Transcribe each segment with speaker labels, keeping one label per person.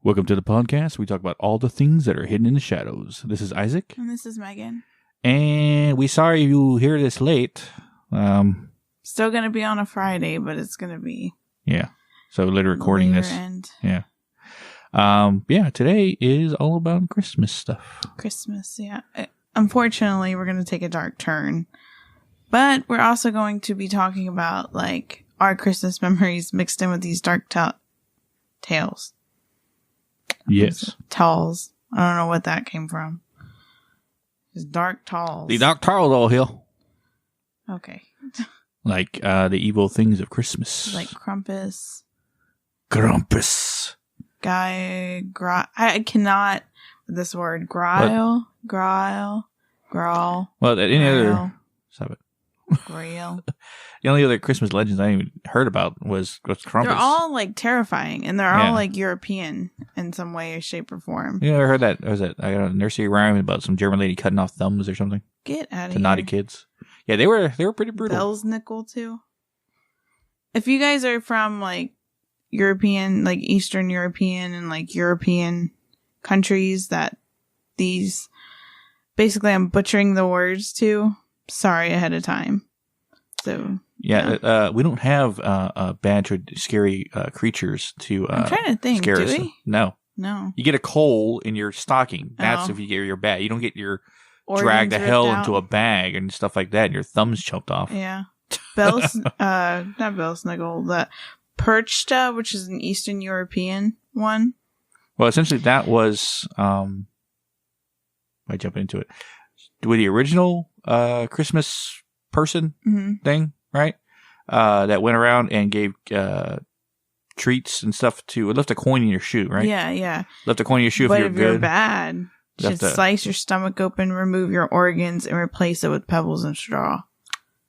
Speaker 1: Welcome to the podcast. We talk about all the things that are hidden in the shadows. This is Isaac.
Speaker 2: And this is Megan.
Speaker 1: And we sorry you hear this late.
Speaker 2: Still going to be on a Friday, but it's going to be...
Speaker 1: Yeah. So later recording this.
Speaker 2: End.
Speaker 1: Yeah. Today is all about Christmas stuff.
Speaker 2: Christmas, yeah. Unfortunately, we're going to take a dark turn. But we're also going to be talking about, like, our Christmas memories mixed in with these dark tales.
Speaker 1: Yes.
Speaker 2: Tales. I don't know what that came from. It's dark tales.
Speaker 1: The dark tales all here.
Speaker 2: Okay.
Speaker 1: Like the evil things of Christmas.
Speaker 2: Like Krampus.
Speaker 1: Krampus.
Speaker 2: I cannot, this word, Gryle. Well,
Speaker 1: any other... Stop it.
Speaker 2: Gryle.
Speaker 1: The only other Christmas legends I even heard about was Krampus.
Speaker 2: They're all like terrifying, and they're all like European in some way, shape, or form.
Speaker 1: You ever heard that? Was it? I got a nursery rhyme about some German lady cutting off thumbs or something.
Speaker 2: Get out of here!
Speaker 1: To naughty kids. Yeah, they were pretty brutal.
Speaker 2: Belsnickle too. If you guys are from like European, like Eastern European, and like European countries that these, basically, I'm butchering the words to. Sorry ahead of time. So.
Speaker 1: Yeah, we don't have bad or scary creatures to
Speaker 2: I'm trying to think,
Speaker 1: scare
Speaker 2: do
Speaker 1: us.
Speaker 2: we?
Speaker 1: No.
Speaker 2: You
Speaker 1: get a coal in your stocking. That's if you're bad. You don't get your
Speaker 2: Organs
Speaker 1: dragged to hell
Speaker 2: ripped
Speaker 1: into
Speaker 2: out.
Speaker 1: a bag and stuff like that, and your thumbs chopped off.
Speaker 2: Yeah. Not Belsnickle, the Perchta, which is an Eastern European one.
Speaker 1: Well, essentially that was, I jump into it, with the original Christmas person thing, right? That went around and gave treats and stuff to, it left a coin in your shoe, right?
Speaker 2: Yeah.
Speaker 1: Left a coin in your shoe
Speaker 2: But
Speaker 1: if
Speaker 2: if
Speaker 1: you're
Speaker 2: you're
Speaker 1: good.
Speaker 2: bad, you should slice your stomach open, remove your organs, and replace it with pebbles and straw.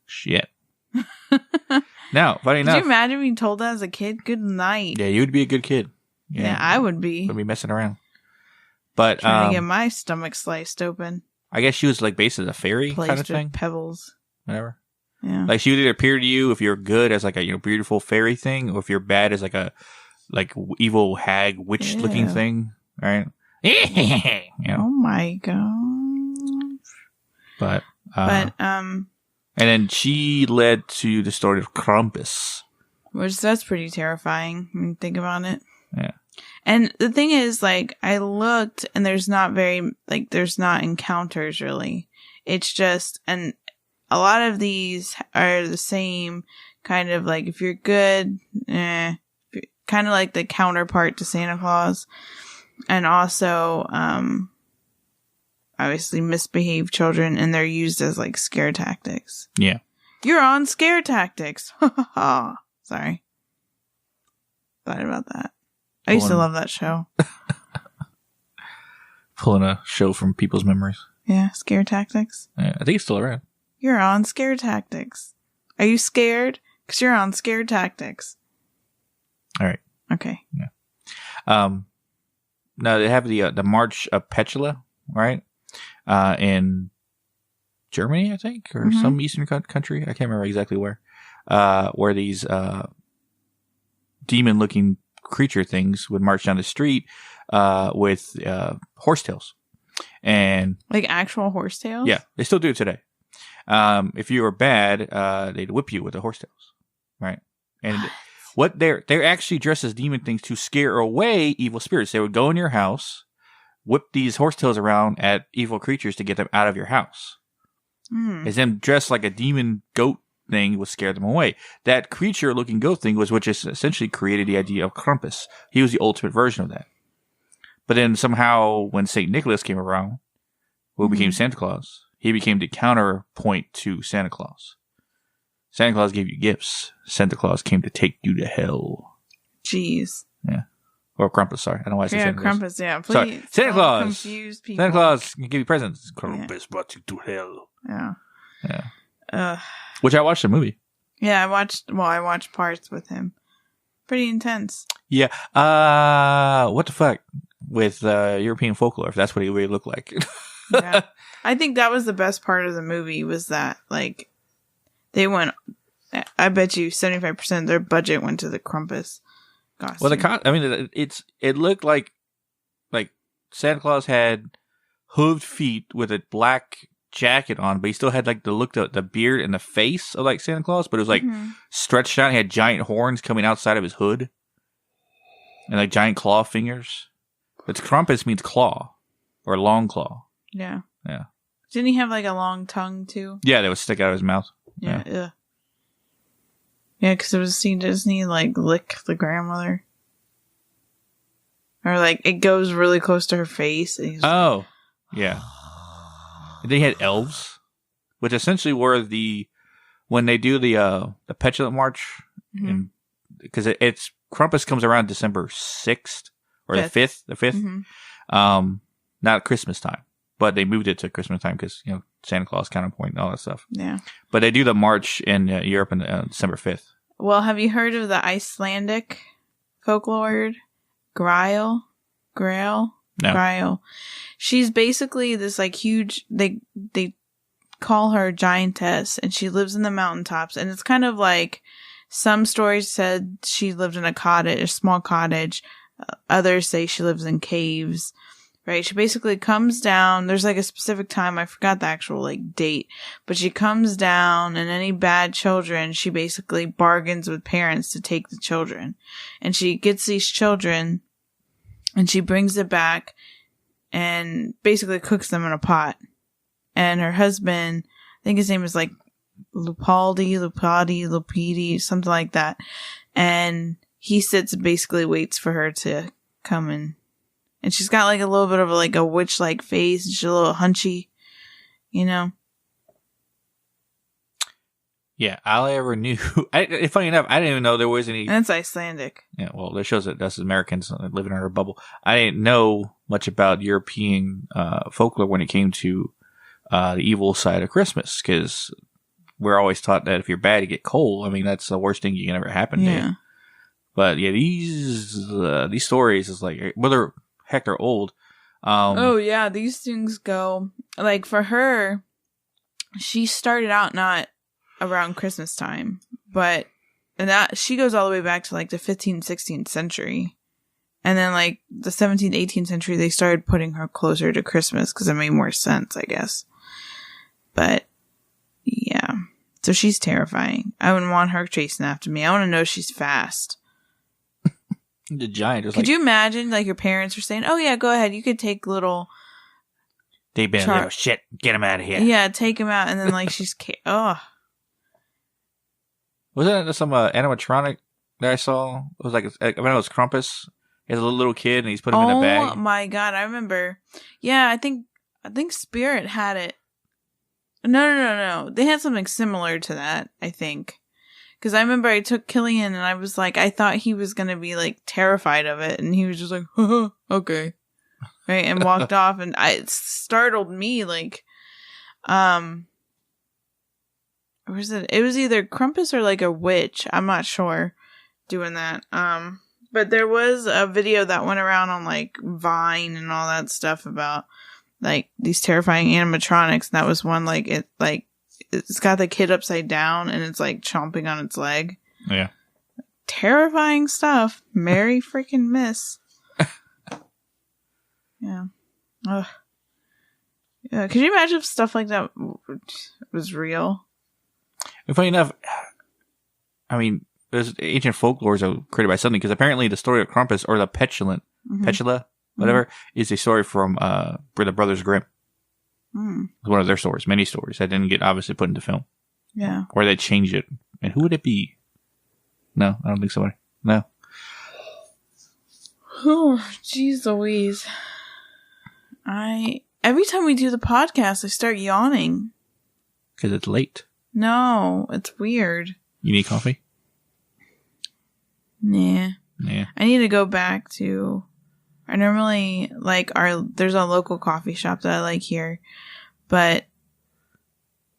Speaker 1: Shit. Now, funny enough.
Speaker 2: Could you imagine being told that as a kid? Good night.
Speaker 1: Yeah, you would be a good kid.
Speaker 2: Yeah, I would be.
Speaker 1: Wouldn't be messing around. But
Speaker 2: trying to get my stomach sliced open.
Speaker 1: I guess she was like based as a fairy kind of thing.
Speaker 2: With pebbles.
Speaker 1: Whatever.
Speaker 2: Yeah.
Speaker 1: Like she would either appear to you if you're good as like a beautiful fairy thing, or if you're bad as like a evil hag witch looking thing, right?
Speaker 2: Oh my god.
Speaker 1: But and then she led to the story of Krampus,
Speaker 2: which that's pretty terrifying when you think about it.
Speaker 1: Yeah.
Speaker 2: And the thing is, like, I looked and there's not encounters really. It's just, and a lot of these are the same kind of like, if you're good, kind of like the counterpart to Santa Claus. And also, obviously misbehaved children, and they're used as like scare tactics.
Speaker 1: Yeah.
Speaker 2: You're on scare tactics. Ha ha ha. Sorry. Thought about that. I used to love that show.
Speaker 1: Pulling a show from people's memories.
Speaker 2: Yeah, scare tactics.
Speaker 1: Yeah, I think it's still around.
Speaker 2: You're on scare tactics. Are you scared? Because you're on scare tactics.
Speaker 1: All right.
Speaker 2: Okay.
Speaker 1: Yeah. Now they have the March of Petula, right? In Germany, I think, or some Eastern country. I can't remember exactly where these demon-looking creature things would march down the street with horsetails, and
Speaker 2: like actual horsetails.
Speaker 1: Yeah, they still do it today. If you were bad, they'd whip you with the horsetails, right? And what they're actually dressed as demon things to scare away evil spirits. They would go in your house, whip these horsetails around at evil creatures to get them out of your house. As them dressed like a demon goat thing would scare them away. That creature-looking goat thing was what just essentially created the idea of Krampus. He was the ultimate version of that. But then somehow, when St. Nicholas came around, who became Santa Claus, he became the counterpoint to Santa Claus. Santa Claus gave you gifts. Santa Claus came to take you to hell.
Speaker 2: Jeez.
Speaker 1: Yeah. Or Krampus, sorry. I don't know why I said Santa Claus.
Speaker 2: Krampus, yeah. Please.
Speaker 1: Sorry. Santa Claus.
Speaker 2: Confuse people.
Speaker 1: Santa Claus can give you presents. Krampus brought you to hell.
Speaker 2: Yeah.
Speaker 1: Which I watched the movie.
Speaker 2: Yeah, I watched parts with him. Pretty intense.
Speaker 1: Yeah. What the fuck with European folklore, if that's what he really looked like.
Speaker 2: Yeah. I think that was the best part of the movie, was that, like, they went, I bet you 75% of their budget went to the Krampus costume.
Speaker 1: Well, it looked like Santa Claus had hooved feet with a black jacket on, but he still had like the beard and the face of like Santa Claus, but it was like stretched out. He had giant horns coming outside of his hood and like giant claw fingers. But Krampus means claw or long claw.
Speaker 2: Yeah.
Speaker 1: Yeah.
Speaker 2: Didn't he have like a long tongue too?
Speaker 1: Yeah, that would stick out of his mouth.
Speaker 2: Yeah. Yeah, because it was seen, doesn't he like lick the grandmother? Or like it goes really close to her face. And he's
Speaker 1: yeah. And then he had elves, which essentially were when they do the petulant march, because it's Krampus comes around December 6th or the 5th, not Christmas time, but they moved it to Christmas time because Santa Claus counterpoint and all that stuff.
Speaker 2: Yeah,
Speaker 1: but they do the march in Europe on December 5th.
Speaker 2: Well, have you heard of the Icelandic folklore? Gryle?
Speaker 1: No.
Speaker 2: Gryle. She's basically this like huge, they call her giantess, and she lives in the mountaintops, and it's kind of like some stories said she lived in a small cottage. Others say she lives in caves, right? She basically comes down. There's like a specific time. I forgot the actual like date, but she comes down, and any bad children, she basically bargains with parents to take the children, and she gets these children and she brings it back and basically cooks them in a pot. And her husband, I think his name is like Lupidi, something like that. And he sits and basically waits for her to come in. And she's got like a little bit of like a witch-like face. She's a little hunchy,
Speaker 1: Yeah, all I ever knew. Funny enough, I didn't even know there was any.
Speaker 2: And it's Icelandic.
Speaker 1: Yeah, well, that shows that us Americans living in our bubble. I didn't know much about European folklore when it came to the evil side of Christmas, because we're always taught that if you're bad, you get coal. I mean, that's the worst thing you can ever happen to you. But yeah, these stories is like, whether heck they're old.
Speaker 2: Oh yeah, these things go like for her. She started out not around Christmas time, but that she goes all the way back to like the 15th, 16th century. And then like the 17th, 18th century, they started putting her closer to Christmas because it made more sense, I guess. But yeah, so she's terrifying. I wouldn't want her chasing after me. I want to know she's fast.
Speaker 1: The giant.
Speaker 2: Could you imagine like your parents are saying, "Oh yeah, go ahead. You could take little."
Speaker 1: They've been little shit. Get him out of here.
Speaker 2: Yeah, take him out, and then like she's
Speaker 1: Wasn't it some animatronic that I saw? It was like it was Krampus. He has a little kid, and he's put him in a bag.
Speaker 2: Oh my god, I remember. Yeah, I think Spirit had it. No. They had something similar to that, I think. Because I remember I took Killian, and I was like, I thought he was going to be like terrified of it, and he was just like, okay. Right, and walked off, and it startled me, like, or was it? It was either Krampus or like a witch. I'm not sure doing that. But there was a video that went around on like Vine and all that stuff about like these terrifying animatronics. And that was one it's got the kid upside down and it's like chomping on its leg.
Speaker 1: Yeah.
Speaker 2: Terrifying stuff. Merry freaking miss. Yeah. Ugh. Yeah. Could you imagine if stuff like that was real?
Speaker 1: And funny enough, I mean, there's ancient folklores are created by something, because apparently the story of Krampus, or the Petula, whatever, is a story from the Brothers Grimm. It's one of their stories, many stories that didn't get obviously put into film.
Speaker 2: Yeah.
Speaker 1: Or they changed it. And who would it be? No, I don't think so. No.
Speaker 2: Oh, jeez Louise. Every time we do the podcast, I start yawning.
Speaker 1: Because it's late.
Speaker 2: No, it's weird.
Speaker 1: You need coffee?
Speaker 2: Nah.
Speaker 1: Yeah.
Speaker 2: I need to go back to... I normally like there's a local coffee shop that I like here, but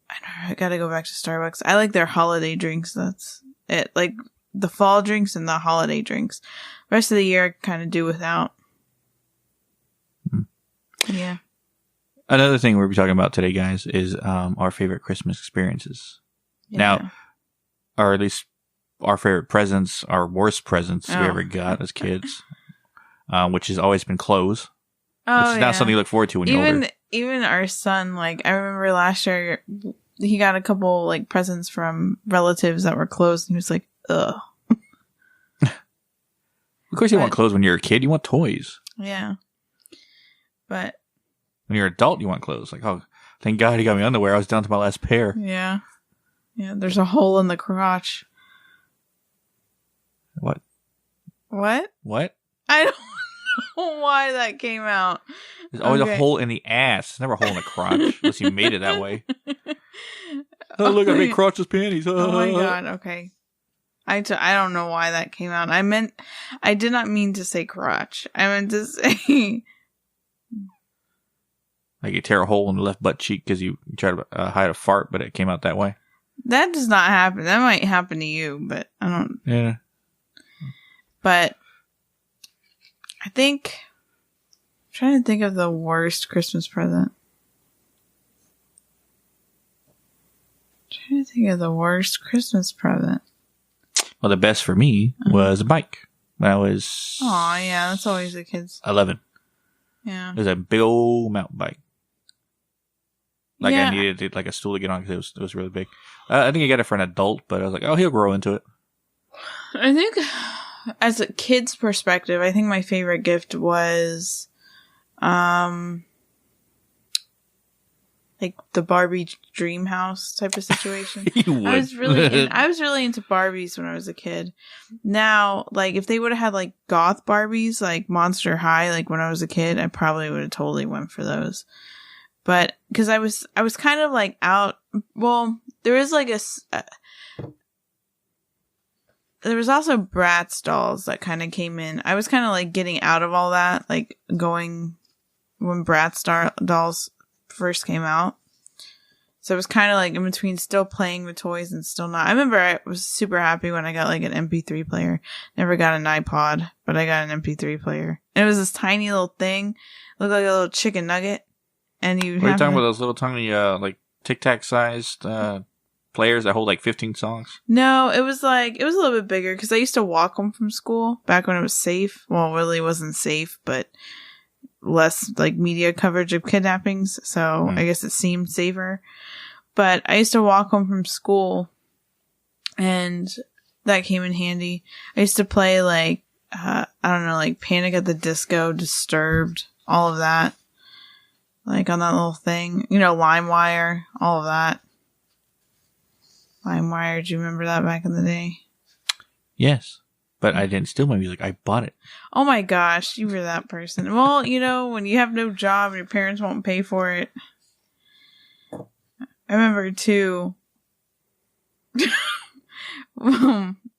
Speaker 2: I gotta go back to Starbucks. I like their holiday drinks. That's it. Like the fall drinks and the holiday drinks. Rest of the year I kind of do without. Yeah.
Speaker 1: Another thing we'll be talking about today, guys, is our favorite Christmas experiences. Yeah. Now, or at least our favorite presents, our worst presents we ever got as kids. Which has always been clothes.
Speaker 2: Oh,
Speaker 1: It's not something you look forward to when you're older.
Speaker 2: Even our son, like, I remember last year, he got a couple, like, presents from relatives that were close, and he was like, ugh.
Speaker 1: Of course you want clothes when you're a kid. You want toys.
Speaker 2: Yeah. But
Speaker 1: when you're an adult, you want clothes. Like, oh, thank God he got me underwear. I was down to my last pair.
Speaker 2: Yeah. Yeah, there's a hole in the crotch.
Speaker 1: What?
Speaker 2: What?
Speaker 1: What?
Speaker 2: I don't know why that came out.
Speaker 1: There's always a hole in the ass. There's never a hole in the crotch, unless you made it that way. Oh, look, I made crotchless panties.
Speaker 2: Oh my God, okay. I don't know why that came out. I did not mean to say crotch. I meant to say...
Speaker 1: Like you tear a hole in the left butt cheek because you try to hide a fart, but it came out that way.
Speaker 2: That does not happen. That might happen to you, but I don't...
Speaker 1: Yeah.
Speaker 2: But I think... I'm trying to think of the worst Christmas present.
Speaker 1: Well, the best for me was a bike when I was...
Speaker 2: Oh, yeah, that's always the kids.
Speaker 1: 11.
Speaker 2: Yeah.
Speaker 1: It was a big old mountain bike. Like,
Speaker 2: yeah.
Speaker 1: I needed like a stool to get on because it was really big. I think I got it for an adult, but I was like, oh, he'll grow into it.
Speaker 2: I think, as a kid's perspective, I think my favorite gift was, like the Barbie dream house type of situation. I was really into Barbies when I was a kid. Now, like, if they would have had like goth Barbies, like Monster High, like when I was a kid, I probably would have totally went for those. But because I was kind of like out. Well, there was like there was also Bratz dolls that kind of came in. I was kind of like getting out of all that, like going when Bratz dolls first came out. So it was kind of like in between still playing with toys and still not. I remember I was super happy when I got like an MP3 player. Never got an iPod, but I got an MP3 player. And it was this tiny little thing. Looked like a little chicken nugget. And you
Speaker 1: Are you talking about those little tiny, like Tic Tac sized players that hold like 15 songs?
Speaker 2: No, it was a little bit bigger because I used to walk home from school back when it was safe. Well, it really wasn't safe, but less like media coverage of kidnappings. So I guess it seemed safer. But I used to walk home from school and that came in handy. I used to play like, I don't know, like Panic at the Disco, Disturbed, all of that. Like on that little thing, you know, LimeWire, all of that. LimeWire, do you remember that back in the day?
Speaker 1: Yes, but I didn't steal my music. I bought it.
Speaker 2: Oh my gosh, you were that person. Well, you know, when you have no job and your parents won't pay for it. I remember too.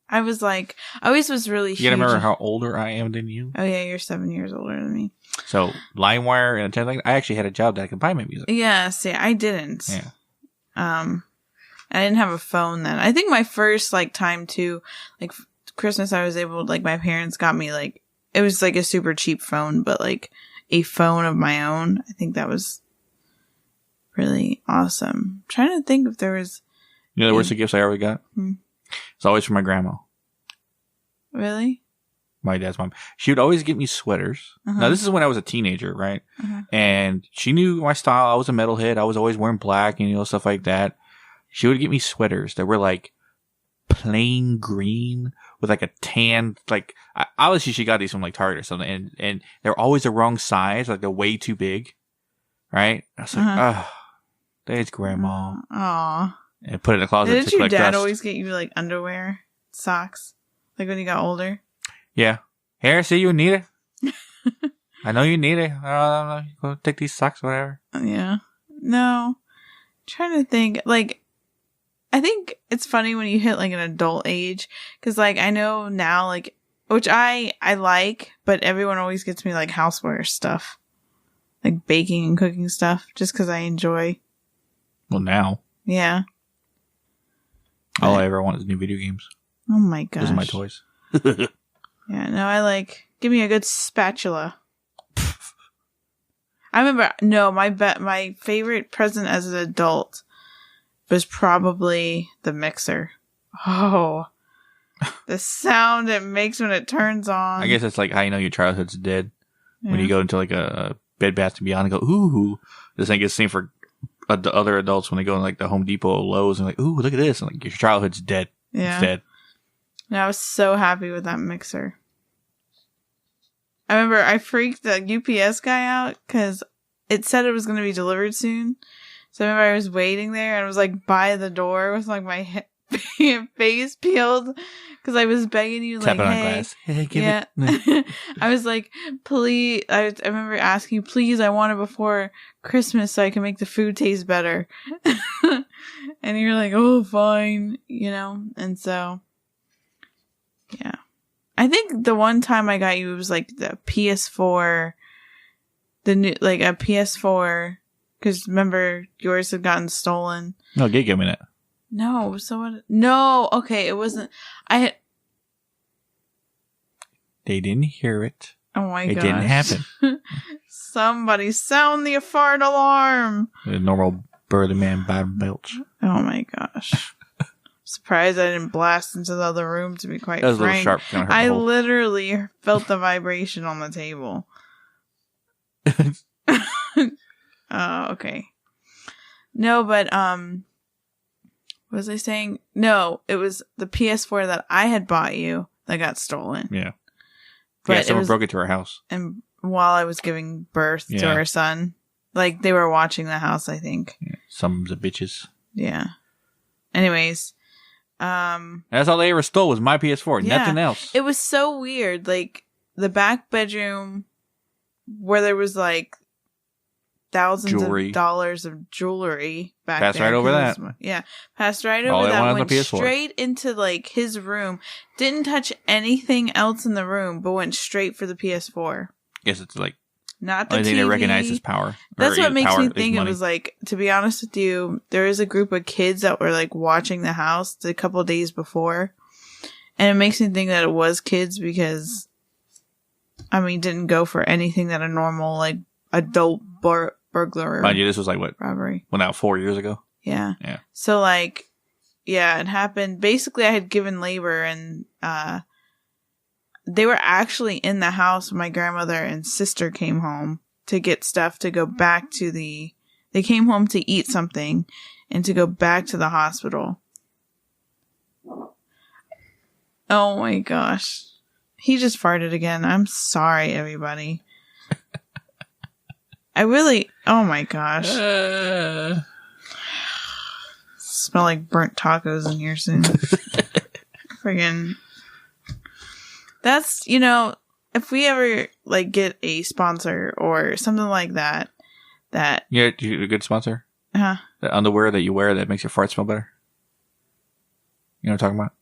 Speaker 2: I was like, I always was really huge.
Speaker 1: You gotta remember how older I am than you.
Speaker 2: Oh yeah, you're 7 years older than me.
Speaker 1: So LimeWire and I actually had a job that I could buy my music.
Speaker 2: Yeah, see, I didn't.
Speaker 1: Yeah.
Speaker 2: I didn't have a phone then. I think my first like time too, like Christmas, I was able to, like, my parents got me like, it was like a super cheap phone, but like a phone of my own. I think that was really awesome. I'm trying to think if there was.
Speaker 1: You know the worst of gifts I ever got? It's always from my grandma.
Speaker 2: Really?
Speaker 1: My dad's mom. She would always get me sweaters. Now, this is when I was a teenager, right? And she knew my style. I was a metalhead. I was always wearing black and, you know, stuff like that. She would get me sweaters that were like plain green with like a tan, like, obviously she got these from like Target or something. And they're always the wrong size. Like they're way too big. Right? I was like, oh, there's grandma.
Speaker 2: Aw.
Speaker 1: And put it in the closet.
Speaker 2: Didn't your dad
Speaker 1: dust.
Speaker 2: always get you like underwear, socks, like when you got older?
Speaker 1: Yeah. Here, see, you need it. I know you need it. Go take these socks, whatever.
Speaker 2: Yeah. No. I'm trying to think. Like, I think it's funny when you hit like an adult age. Because, like, I know now, like, which I like, but everyone always gets me like houseware stuff. Like baking and cooking stuff. Just because I enjoy.
Speaker 1: Well, now.
Speaker 2: Yeah.
Speaker 1: All I ever want is new video games.
Speaker 2: Oh my gosh.
Speaker 1: Those are my toys.
Speaker 2: Yeah, no, I like, give me a good spatula. I remember, no, my favorite present as an adult was probably the mixer. Oh, the sound it makes when it turns on.
Speaker 1: I guess it's like how you know your childhood's dead. Yeah. When you go into like a Bed Bath & Beyond and go, ooh, this thing gets seen for the other adults when they go in like the Home Depot or Lowe's and like, ooh, look at this. And like, your childhood's dead.
Speaker 2: Yeah.
Speaker 1: It's dead.
Speaker 2: And I was so happy with that mixer. I remember I freaked the UPS guy out because it said it was going to be delivered soon. So I remember I was waiting there and I was like by the door with like my face peeled because I was begging you like,
Speaker 1: Tapping on
Speaker 2: hey,
Speaker 1: glass. Hey, give
Speaker 2: it. I was like, please. I remember asking you, please, I want it before Christmas so I can make the food taste better. And you're like, oh, fine, and so, yeah. I think the one time I got you, it was like the PS4, the new, like a PS4, because remember yours had gotten stolen.
Speaker 1: No, give me that.
Speaker 2: No, so what? No, okay, it wasn't.
Speaker 1: They didn't hear it.
Speaker 2: Oh my
Speaker 1: gosh. It didn't happen.
Speaker 2: Somebody sound the fart alarm.
Speaker 1: The normal burly man bottom belch.
Speaker 2: Oh my gosh. Surprised I didn't blast into the other room, to be quite
Speaker 1: that was
Speaker 2: frank.
Speaker 1: A little sharp.
Speaker 2: I literally felt the vibration on the table. Oh, okay. No, but, what was I saying? No, it was the PS4 that I had bought you that got stolen.
Speaker 1: Yeah.
Speaker 2: But
Speaker 1: someone broke into our house.
Speaker 2: And while I was giving birth to our son. Like, they were watching the house, I think.
Speaker 1: Yeah, some of the bitches.
Speaker 2: Yeah. Anyways.
Speaker 1: That's all they ever stole was my PS4.
Speaker 2: Yeah.
Speaker 1: Nothing else.
Speaker 2: It was so weird. Like, the back bedroom where there was, like, thousands of dollars of jewelry back
Speaker 1: passed
Speaker 2: there.
Speaker 1: Right over that.
Speaker 2: Passed right
Speaker 1: all
Speaker 2: over that. Went
Speaker 1: PS4.
Speaker 2: Straight into, like, his room. Didn't touch anything else in the room, but went straight for the PS4.
Speaker 1: Guess it's, like,
Speaker 2: not the
Speaker 1: only
Speaker 2: TV.
Speaker 1: Thing they recognize is power.
Speaker 2: That's what makes me think
Speaker 1: money.
Speaker 2: it was like, to be honest with you, there is a group of kids that were like watching the house a couple of days before. And it makes me think that it was kids because, I mean, didn't go for anything that a normal like adult burglar.
Speaker 1: Mind you, this was like what?
Speaker 2: Robbery.
Speaker 1: Went out 4 years ago.
Speaker 2: Yeah.
Speaker 1: Yeah.
Speaker 2: So like, yeah, it happened. Basically, I had given labor and, they were actually in the house when my grandmother and sister came home to get stuff to go back to they came home to eat something and to go back to the hospital. Oh my gosh. He just farted again. I'm sorry, everybody. Oh my gosh. Smell like burnt tacos in here soon. Friggin'. That's, if we ever, like, get a sponsor or something like that.
Speaker 1: Yeah, you a good sponsor?
Speaker 2: Uh-huh.
Speaker 1: The underwear that you wear that makes your fart smell better? You know what I'm talking about?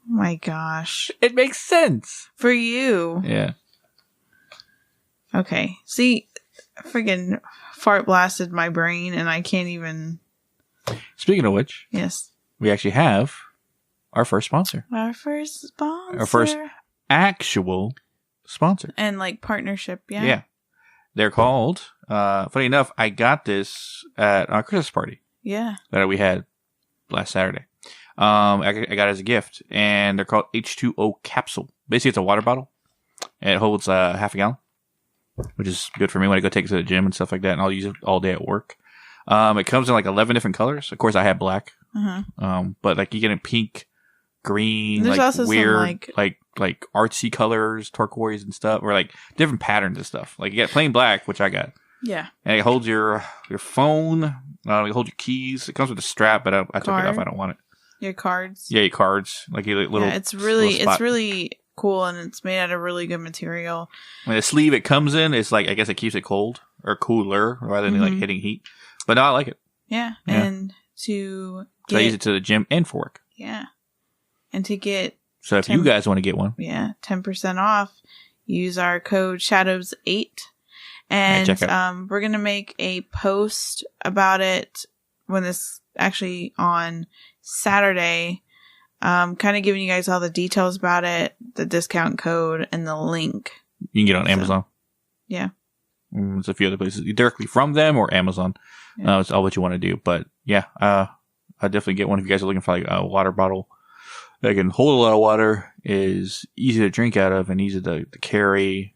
Speaker 2: Oh my gosh.
Speaker 1: It makes sense.
Speaker 2: For you.
Speaker 1: Yeah.
Speaker 2: Okay. See, friggin' fart blasted my brain and I can't even...
Speaker 1: Speaking of which.
Speaker 2: Yes.
Speaker 1: We actually have our first sponsor.
Speaker 2: Our first sponsor.
Speaker 1: Our first actual sponsor.
Speaker 2: And like partnership, yeah.
Speaker 1: Yeah. They're called, funny enough, I got this at our Christmas party.
Speaker 2: Yeah.
Speaker 1: That we had last Saturday. I got it as a gift, and they're called H2O Capsule. Basically, it's a water bottle, and it holds half a gallon, which is good for me when I go take it to the gym and stuff like that, and I'll use it all day at work. It comes in like 11 different colors. Of course, I have black, but like you get in pink, green,
Speaker 2: there's
Speaker 1: like
Speaker 2: also
Speaker 1: weird, some, like artsy colors, turquoise and stuff, or like different patterns and stuff. Like you get plain black, which I got.
Speaker 2: Yeah.
Speaker 1: And it holds your phone. It holds your keys. It comes with a strap, but I took it off. I don't want it.
Speaker 2: Your cards.
Speaker 1: Yeah, your cards. Like your little.
Speaker 2: Yeah, it's really cool, and it's made out of really good material.
Speaker 1: And the sleeve it comes in is like, I guess it keeps it cold or cooler rather than like hitting heat. But no, I like it.
Speaker 2: Yeah, and so
Speaker 1: I use it to the gym and for work.
Speaker 2: Yeah, and to get.
Speaker 1: So if you guys want to get one,
Speaker 2: 10% off. Use our code Shadows8, and we're gonna make a post about it when this actually on Saturday. Kind of giving you guys all the details about it, the discount code, and the link.
Speaker 1: You can get it on Amazon.
Speaker 2: Yeah.
Speaker 1: There's a few other places directly from them or Amazon.
Speaker 2: Yeah.
Speaker 1: It's all what you want to do. But yeah, I'll definitely get one if you guys are looking for like a water bottle that can hold a lot of water, is easy to drink out of and easy to carry,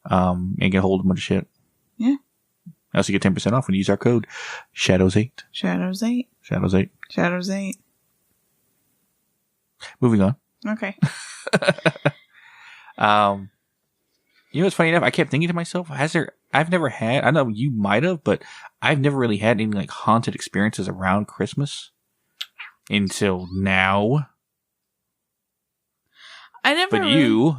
Speaker 1: and can hold a bunch of shit.
Speaker 2: Yeah.
Speaker 1: Also get 10% off when you use our code Shadows8.
Speaker 2: Shadows8.
Speaker 1: Shadows8.
Speaker 2: Shadows8.
Speaker 1: Moving on.
Speaker 2: Okay.
Speaker 1: You know what's funny enough? I kept thinking to myself, I've never had, I know you might have, but I've never really had any like haunted experiences around Christmas until now.
Speaker 2: I never.
Speaker 1: But you,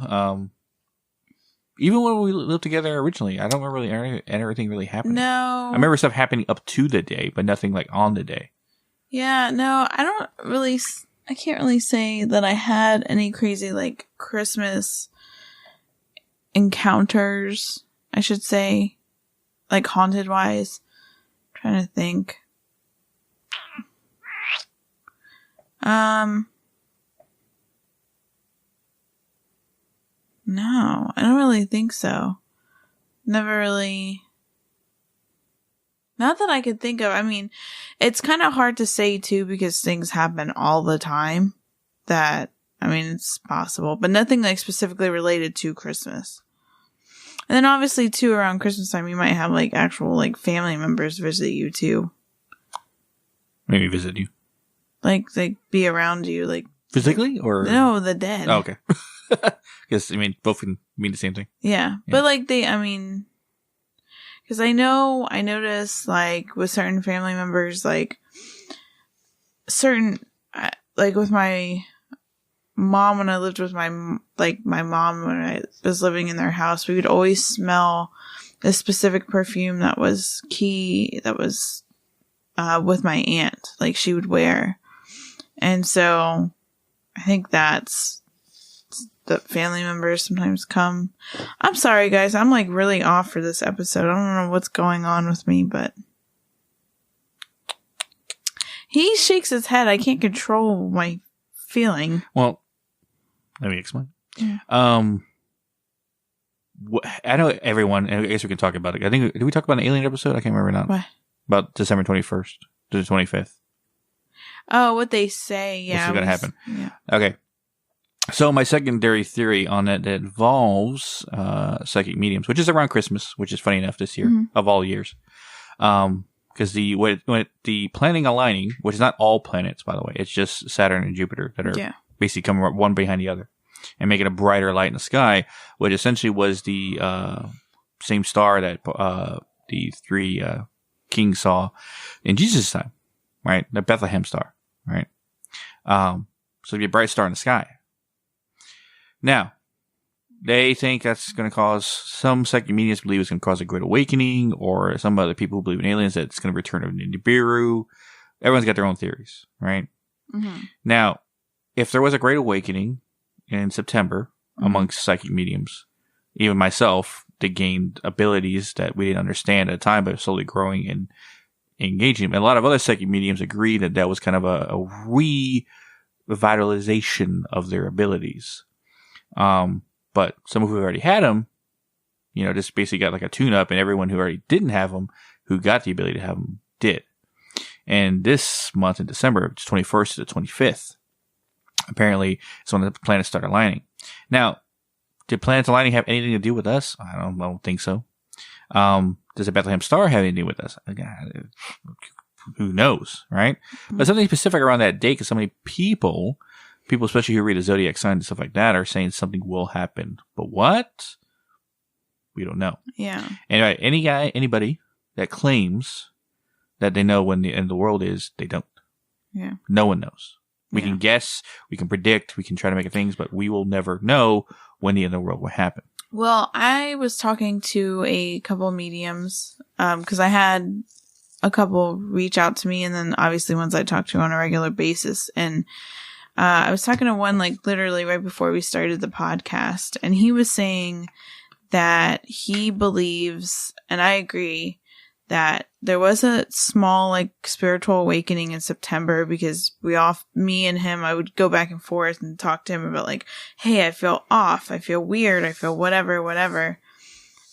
Speaker 1: even when we lived together originally, I don't remember really anything really happening.
Speaker 2: No.
Speaker 1: I remember stuff happening up to the day, but nothing like on the day.
Speaker 2: Yeah, no, I can't really say that I had any crazy like Christmas encounters, I should say, like haunted wise. I'm trying to think. No, I don't really think so. Never really. Not that I could think of. I mean, it's kind of hard to say too because things happen all the time. It's possible, but nothing like specifically related to Christmas. And then obviously too, around Christmas time, you might have like actual like family members visit you too.
Speaker 1: Maybe visit you.
Speaker 2: Like be around you, like
Speaker 1: physically or
Speaker 2: no, the dead.
Speaker 1: Oh, okay. Because both can mean the same thing.
Speaker 2: Yeah, but like because I noticed like with certain family members, like with my mom when I lived with my mom when I was living in their house, we would always smell a specific perfume that was with my aunt, like she would wear, and so I think that's. That family members sometimes come. I'm sorry, guys. I'm like really off for this episode. I don't know what's going on with me, but he shakes his head. I can't control my feeling.
Speaker 1: Well, let me explain.
Speaker 2: Yeah.
Speaker 1: I know everyone. I guess we can talk about it. I think did we talk about an alien episode? I can't remember now.
Speaker 2: What?
Speaker 1: About December 21st to the 25th.
Speaker 2: Oh, what they say. Yeah,
Speaker 1: what's going to happen?
Speaker 2: Yeah.
Speaker 1: Okay. So my secondary theory on that involves psychic mediums, which is around Christmas, which is funny enough this year of all years, because when the planet aligning, which is not all planets by the way, it's just Saturn and Jupiter that are basically coming one behind the other and making a brighter light in the sky, which essentially was the same star that the three kings saw in Jesus' time, right? The Bethlehem star, right? So it'd be a bright star in the sky. Now, they think that's going to cause, some psychic mediums believe it's going to cause a great awakening, or some other people who believe in aliens that it's going to return of Nibiru. Everyone's got their own theories, right? Mm-hmm. Now, if there was a great awakening in September amongst psychic mediums, even myself, they gained abilities that we didn't understand at the time, but slowly growing and engaging. And a lot of other psychic mediums agree that that was kind of a revitalization of their abilities. But some who already had them, just basically got like a tune-up, and everyone who already didn't have them, who got the ability to have them, did. And this month in December, 21st to the 25th, apparently it's when the planets start aligning. Now, did planets aligning have anything to do with us? I don't think so. Does the Bethlehem star have anything to do with us? Who knows, right? But something specific around that date, because so many people, especially who read a zodiac sign and stuff like that, are saying something will happen. But what? We don't know.
Speaker 2: Yeah.
Speaker 1: Anyway, anybody that claims that they know when the end of the world is, they don't.
Speaker 2: Yeah.
Speaker 1: No one knows. We can guess, we can predict, we can try to make things, but we will never know when the end of the world will happen.
Speaker 2: Well, I was talking to a couple mediums, because I had a couple reach out to me, and then obviously ones I talk to on a regular basis. And I was talking to one like literally right before we started the podcast, and he was saying that he believes, and I agree, that there was a small like spiritual awakening in September, because me and him, I would go back and forth and talk to him about like, hey, I feel off, I feel weird, I feel whatever.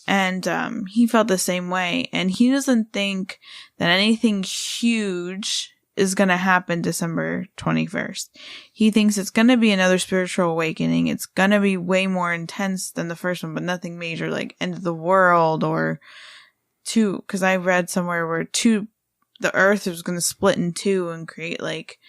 Speaker 2: And he felt the same way, and he doesn't think that anything huge is going to happen December 21st. He thinks it's going to be another spiritual awakening. It's going to be way more intense than the first one, but nothing major like end of the world or two, because I read somewhere where the earth was going to split in two and create like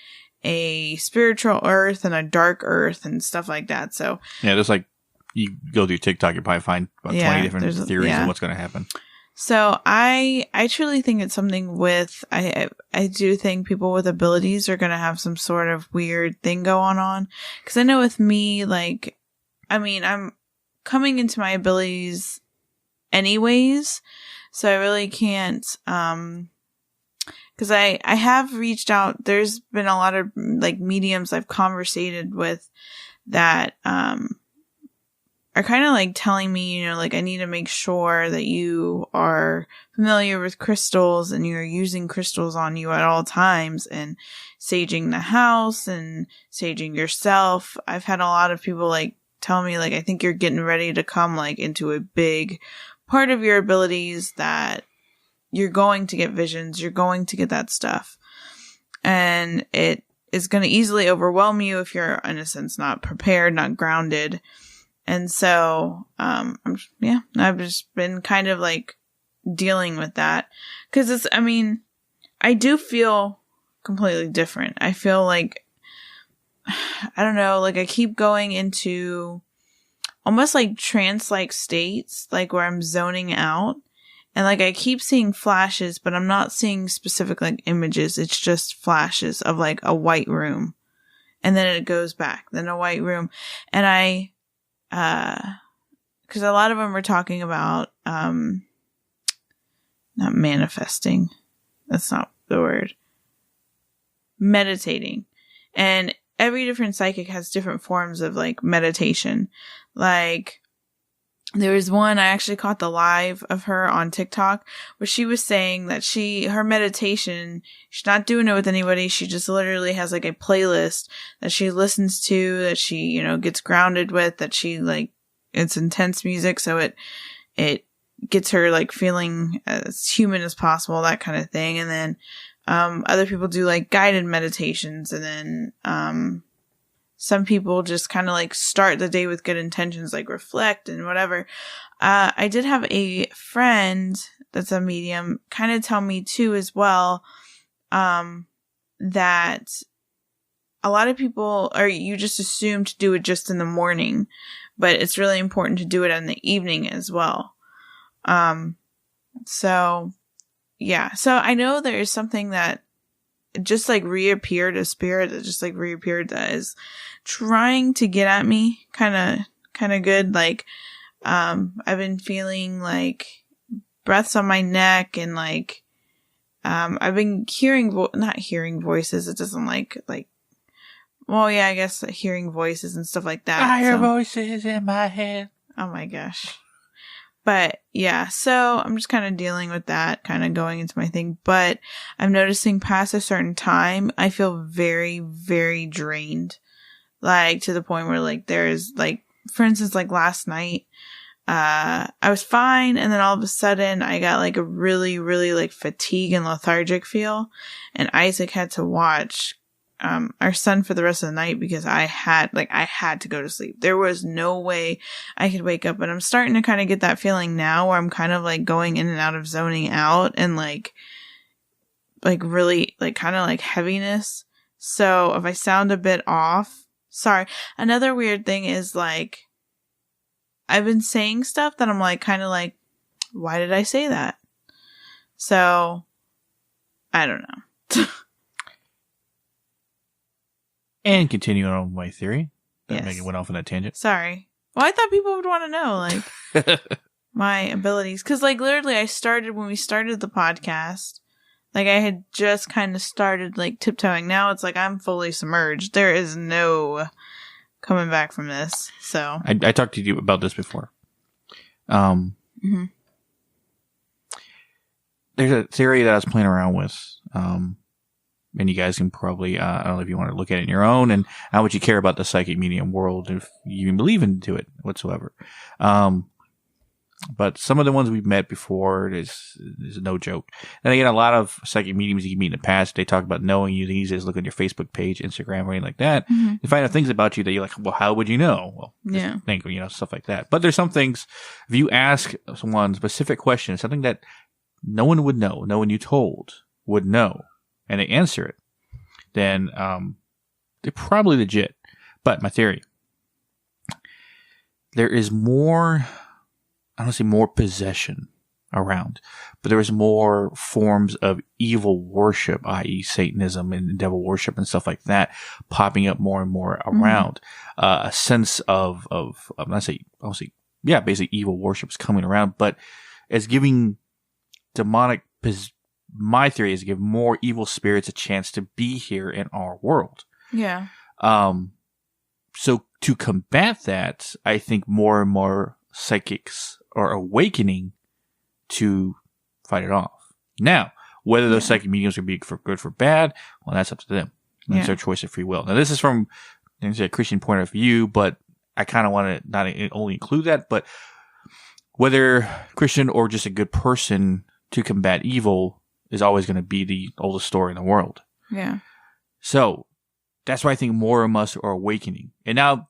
Speaker 2: a spiritual earth and a dark earth and stuff like that. So
Speaker 1: yeah, there's like, you go through TikTok, you probably find about 20 different theories on what's going to happen.
Speaker 2: So I truly think it's something with, I do think people with abilities are going to have some sort of weird thing going on. Because I know with me, like, I mean, I'm coming into my abilities anyways, so I really can't, because I have reached out. There's been a lot of like mediums I've conversated with that are kind of like telling me, you know, like I need to make sure that you are familiar with crystals and you're using crystals on you at all times and saging the house and saging yourself. I've had a lot of people like tell me like, I think you're getting ready to come like into a big part of your abilities that you're going to get visions. You're going to get that stuff. And it is going to easily overwhelm you if you're in a sense not prepared, not grounded. And so, I've just been kind of like dealing with that. Cause I do feel completely different. I feel like, I don't know, like I keep going into almost like trance-like states, like where I'm zoning out. And like I keep seeing flashes, but I'm not seeing specific like images. It's just flashes of like a white room. And then it goes back, then a white room. And because a lot of them are talking about, not manifesting. That's not the word. Meditating. And every different psychic has different forms of like meditation. Like, there was one, I actually caught the live of her on TikTok where she was saying that her meditation, she's not doing it with anybody. She just literally has like a playlist that she listens to, that she, you know, gets grounded with, that she like, it's intense music. So it gets her like feeling as human as possible, that kind of thing. And then, other people do like guided meditations. And then, some people just kind of like start the day with good intentions, like reflect and whatever. I did have a friend that's a medium kind of tell me too as well, that a lot of people you just assume to do it just in the morning, but it's really important to do it in the evening as well. So yeah. So I know there is something that just like reappeared, a spirit that just like reappeared that is trying to get at me kind of good. Like, I've been feeling like breaths on my neck and like, I've been not hearing voices. It doesn't well, yeah, I guess hearing voices and stuff like that.
Speaker 1: I hear voices in my head.
Speaker 2: Oh my gosh. But yeah, so I'm just kind of dealing with that, kind of going into my thing. But I'm noticing past a certain time, I feel very, very drained. Like to the point where like there's like, for instance, like last night, I was fine. And then all of a sudden I got like a really, really like fatigue and lethargic feel. And Isaac had to watch our son for the rest of the night because I had to go to sleep. There was no way I could wake up. And I'm starting to kind of get that feeling now where I'm kind of like going in and out of zoning out and like really like kind of like heaviness. So if I sound a bit off, sorry. Another weird thing is like, I've been saying stuff that I'm like, kind of like, why did I say that? So I don't know.
Speaker 1: And continuing on my theory. That
Speaker 2: Yes.
Speaker 1: went off on a tangent.
Speaker 2: Sorry. Well, I thought people would want to know, like, my abilities. Because, like, literally, when we started the podcast, like, I had just kind of started, like, tiptoeing. Now it's like I'm fully submerged. There is no coming back from this. So
Speaker 1: I talked to you about this before.
Speaker 2: mm-hmm.
Speaker 1: There's a theory that I was playing around with. And you guys can probably, I don't know if you want to look at it on your own and how much you care about the psychic medium world, if you even believe into it whatsoever. But some of the ones we've met before is no joke. And again, a lot of psychic mediums you meet in the past, they talk about knowing you. They just look at your Facebook page, Instagram, or anything like that.
Speaker 2: Mm-hmm.
Speaker 1: They find out things about you that you're like, well, how would you know? Well,
Speaker 2: yeah.
Speaker 1: think, stuff like that. But there's some things, if you ask someone specific questions, something that no one would know, no one you told would know, and they answer it, then they're probably legit. But my theory, there is more, I don't say more possession around, but there is more forms of evil worship, i.e. Satanism and devil worship and stuff like that, popping up more and more around. A sense of basically evil worship is coming around, but it's giving demonic, my theory is to give more evil spirits a chance to be here in our world.
Speaker 2: Yeah.
Speaker 1: So to combat that, I think more and more psychics are awakening to fight it off. Now, whether those psychic mediums are be for good or bad, well, that's up to them. That's their choice of free will. Now, this is from a Christian point of view, but I kind of want to not only include that, but whether Christian or just a good person to combat evil is always going to be the oldest story in the world.
Speaker 2: Yeah.
Speaker 1: So that's why I think more of us are awakening. And now,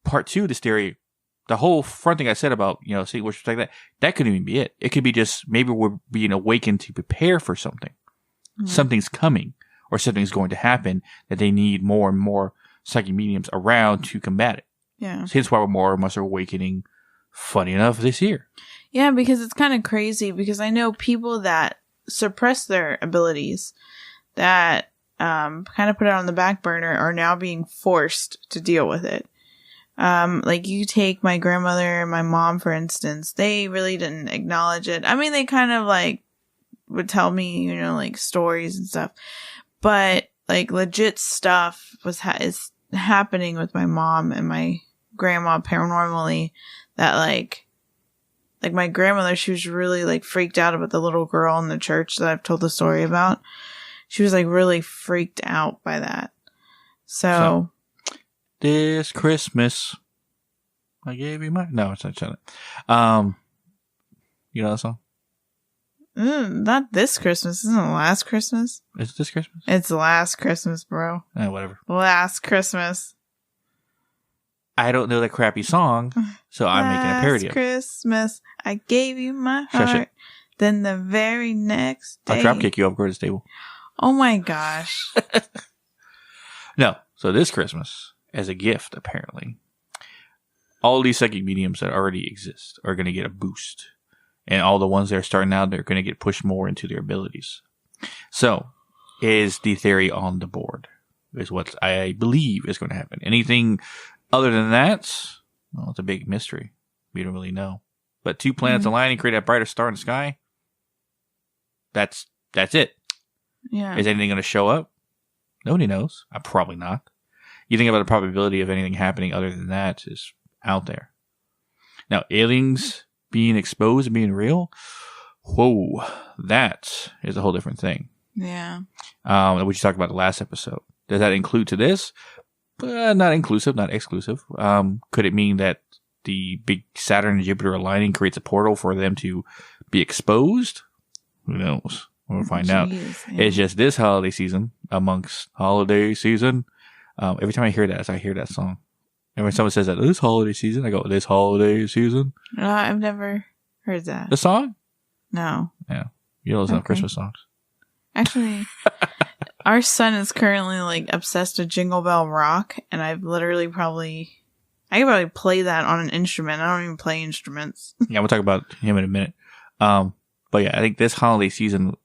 Speaker 1: part two of this theory, the whole front thing I said about, Satan worship like that couldn't even be it. It could be just maybe we're being awakened to prepare for something. Mm-hmm. Something's coming or something's going to happen that they need more and more psychic mediums around to combat it.
Speaker 2: Yeah.
Speaker 1: So hence why more of us are awakening, funny enough, this year.
Speaker 2: Yeah, because it's kind of crazy because I know people that suppress their abilities that kind of put it on the back burner are now being forced to deal with it. Like you take my grandmother and my mom, for instance, they really didn't acknowledge it. I mean, they kind of like would tell me, like stories and stuff, but like legit stuff is happening with my mom and my grandma paranormally that like my grandmother, she was really like freaked out about the little girl in the church that I've told the story about. She was like really freaked out by that. So
Speaker 1: this Christmas, I gave you my... No, it's not that. You know that song?
Speaker 2: Not this Christmas. Isn't it last Christmas?
Speaker 1: Is it this Christmas?
Speaker 2: It's last Christmas, bro.
Speaker 1: Whatever.
Speaker 2: Last Christmas.
Speaker 1: I don't know that crappy song, so I'm making a parody of it.
Speaker 2: Last Christmas, I gave you my heart. Then the very next day...
Speaker 1: I'll dropkick you off Gordon's table.
Speaker 2: Oh my gosh.
Speaker 1: No. So this Christmas, as a gift, apparently, all these psychic mediums that already exist are going to get a boost. And all the ones that are starting out, they're going to get pushed more into their abilities. So, is the theory on the board? Is what I believe is going to happen. Anything other than that, well, it's a big mystery. We don't really know. But two planets align and create a brighter star in the sky. That's it.
Speaker 2: Yeah.
Speaker 1: Is anything going to show up? Nobody knows. Probably not. You think about the probability of anything happening other than that is out there. Now, aliens being exposed and being real, whoa, that is a whole different thing.
Speaker 2: Yeah.
Speaker 1: Which you talked about the last episode. Does that include to this? Not inclusive, not exclusive. Could it mean that the big Saturn and Jupiter aligning creates a portal for them to be exposed? Who knows? We'll find out. Yeah. It's just this holiday season, amongst holiday season. Every time I hear that song. And when someone says that, this holiday season, I go, this holiday season?
Speaker 2: I've never heard that.
Speaker 1: The song?
Speaker 2: No.
Speaker 1: Yeah. You don't listen to Christmas songs.
Speaker 2: Actually, our son is currently like obsessed with Jingle Bell Rock, and I've literally I could probably play that on an instrument. I don't even play instruments.
Speaker 1: Yeah, we'll talk about him in a minute. But yeah, I think this holiday season,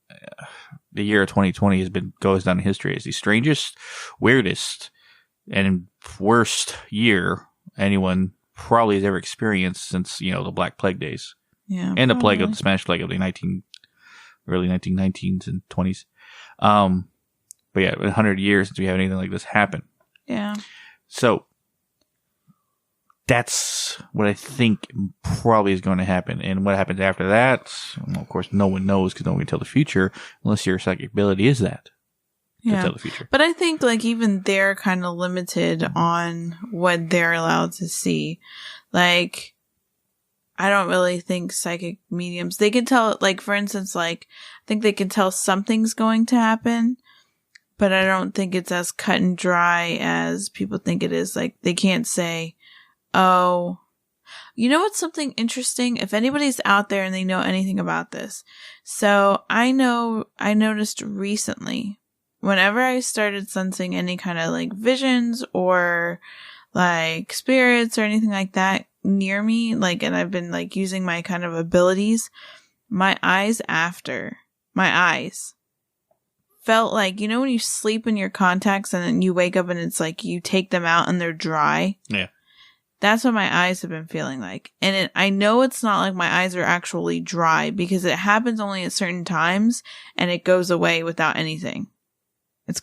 Speaker 1: the year of 2020 goes down in history as the strangest, weirdest, and worst year anyone probably has ever experienced since, the Black Plague days.
Speaker 2: Yeah.
Speaker 1: And the Spanish plague of the early 1919s and 20s. But yeah, 100 years since we have anything like this happen.
Speaker 2: Yeah.
Speaker 1: So that's what I think probably is going to happen. And what happens after that, well, of course, no one knows because no one can tell the future unless your psychic ability is that.
Speaker 2: Yeah.
Speaker 1: To tell the future.
Speaker 2: But I think like even they're kind of limited on what they're allowed to see. Like, I don't really think psychic mediums, they can tell, like, for instance, like, I think they can tell something's going to happen, but I don't think it's as cut and dry as people think it is. Like, they can't say, oh, You know what's something interesting? If anybody's out there and they know anything about this. So I noticed recently, whenever I started sensing any kind of like visions or like spirits or anything like that near me, like, and I've been like using my kind of abilities, my eyes felt like, you know, when you sleep in your contacts and then you wake up and it's like you take them out and they're dry.
Speaker 1: Yeah.
Speaker 2: That's what my eyes have been feeling like. And I know it's not like my eyes are actually dry because it happens only at certain times and it goes away without anything. It's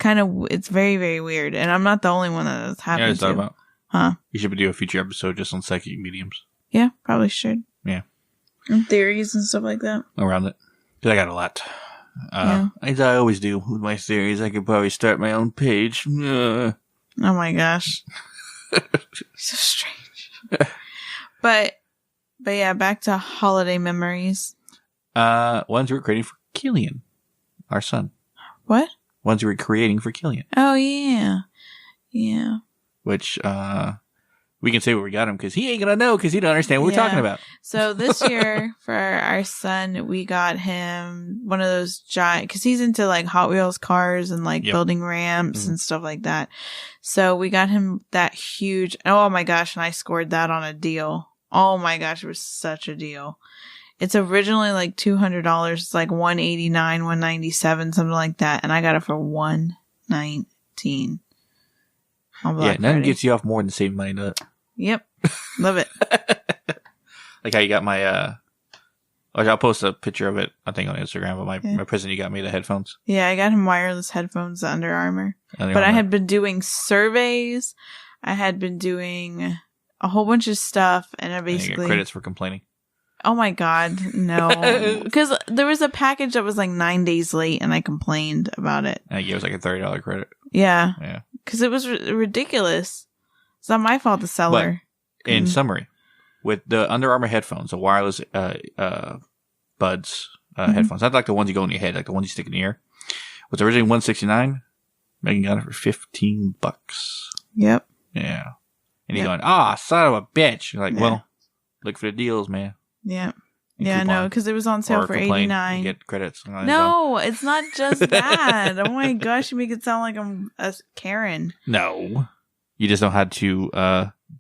Speaker 2: very, very weird. And I'm not the only one that has happened to.
Speaker 1: About.
Speaker 2: Huh?
Speaker 1: You should do a future episode just on psychic mediums.
Speaker 2: Yeah, probably should.
Speaker 1: Yeah.
Speaker 2: And theories and stuff like that.
Speaker 1: Around it. Because I got a lot. As I always do with my theories, I could probably start my own page.
Speaker 2: Oh my gosh. So strange. But yeah, back to holiday memories.
Speaker 1: Ones we're creating for Killian, our son.
Speaker 2: What?
Speaker 1: Ones we're creating for Killian.
Speaker 2: Oh yeah. Yeah.
Speaker 1: Which, we can say where we got him because he ain't gonna know because he don't understand what we're talking about.
Speaker 2: So this year for our son, we got him one of those giant, because he's into like Hot Wheels cars and like building ramps and stuff like that. So we got him that huge. Oh my gosh! And I scored that on a deal. Oh my gosh, it was such a deal. It's originally like $200. It's like $189, $197, something like that, and I got it for $119.
Speaker 1: Yeah, nothing gets you off more than saving money, does it?
Speaker 2: Yep. Love it.
Speaker 1: Like how you got my, I'll post a picture of it, I think, on Instagram, but my present you got me, the headphones.
Speaker 2: Yeah, I got him wireless headphones, the Under Armour. But I had been doing surveys. I had been doing a whole bunch of stuff, and I basically...
Speaker 1: And you get credits for complaining.
Speaker 2: Oh my God, no. Because there was a package that was like 9 days late, and I complained about it.
Speaker 1: And I gave us like a $30 credit.
Speaker 2: Yeah.
Speaker 1: Yeah.
Speaker 2: Because it was ridiculous. It's not my fault, the seller.
Speaker 1: But in summary, with the Under Armour headphones, the wireless buds headphones, not like the ones you go in your head, like the ones you stick in the ear, was originally $169. Megan got it for $15.
Speaker 2: Yep.
Speaker 1: Yeah. And you're going, son of a bitch. You're like, well, look for the deals, man.
Speaker 2: Yeah. Yeah, no, because it was on sale for $89.
Speaker 1: You get credits.
Speaker 2: No, it's not just that. Oh my gosh, you make it sound like I'm a Karen.
Speaker 1: No. You just know how to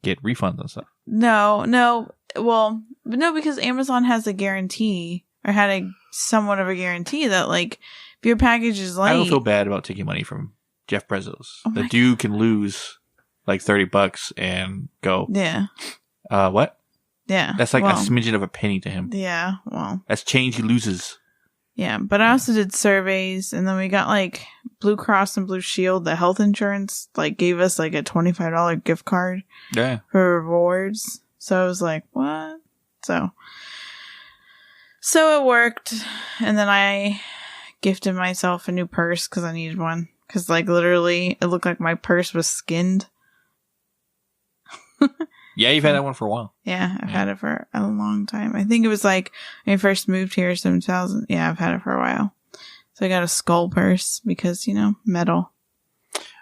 Speaker 1: get refunds and stuff.
Speaker 2: No. Well, no, because Amazon has a guarantee, or had a somewhat of a guarantee that, like, if your package is late...
Speaker 1: I don't feel bad about taking money from Jeff Bezos. The dude can lose like $30 and go...
Speaker 2: Yeah.
Speaker 1: What?
Speaker 2: Yeah.
Speaker 1: That's like a smidgen of a penny to him.
Speaker 2: Yeah, well.
Speaker 1: That's change he loses.
Speaker 2: Yeah, but I also did surveys, and then we got like Blue Cross and Blue Shield, the health insurance, like gave us like a $25 gift card for rewards. So I was like, what? So it worked. And then I gifted myself a new purse because I needed one. Because like literally it looked like my purse was skinned.
Speaker 1: Yeah, you've had that one for a while.
Speaker 2: Yeah, I've had it for a long time. I think it was like when I first moved here, 2000. Yeah, I've had it for a while. So I got a skull purse because, metal.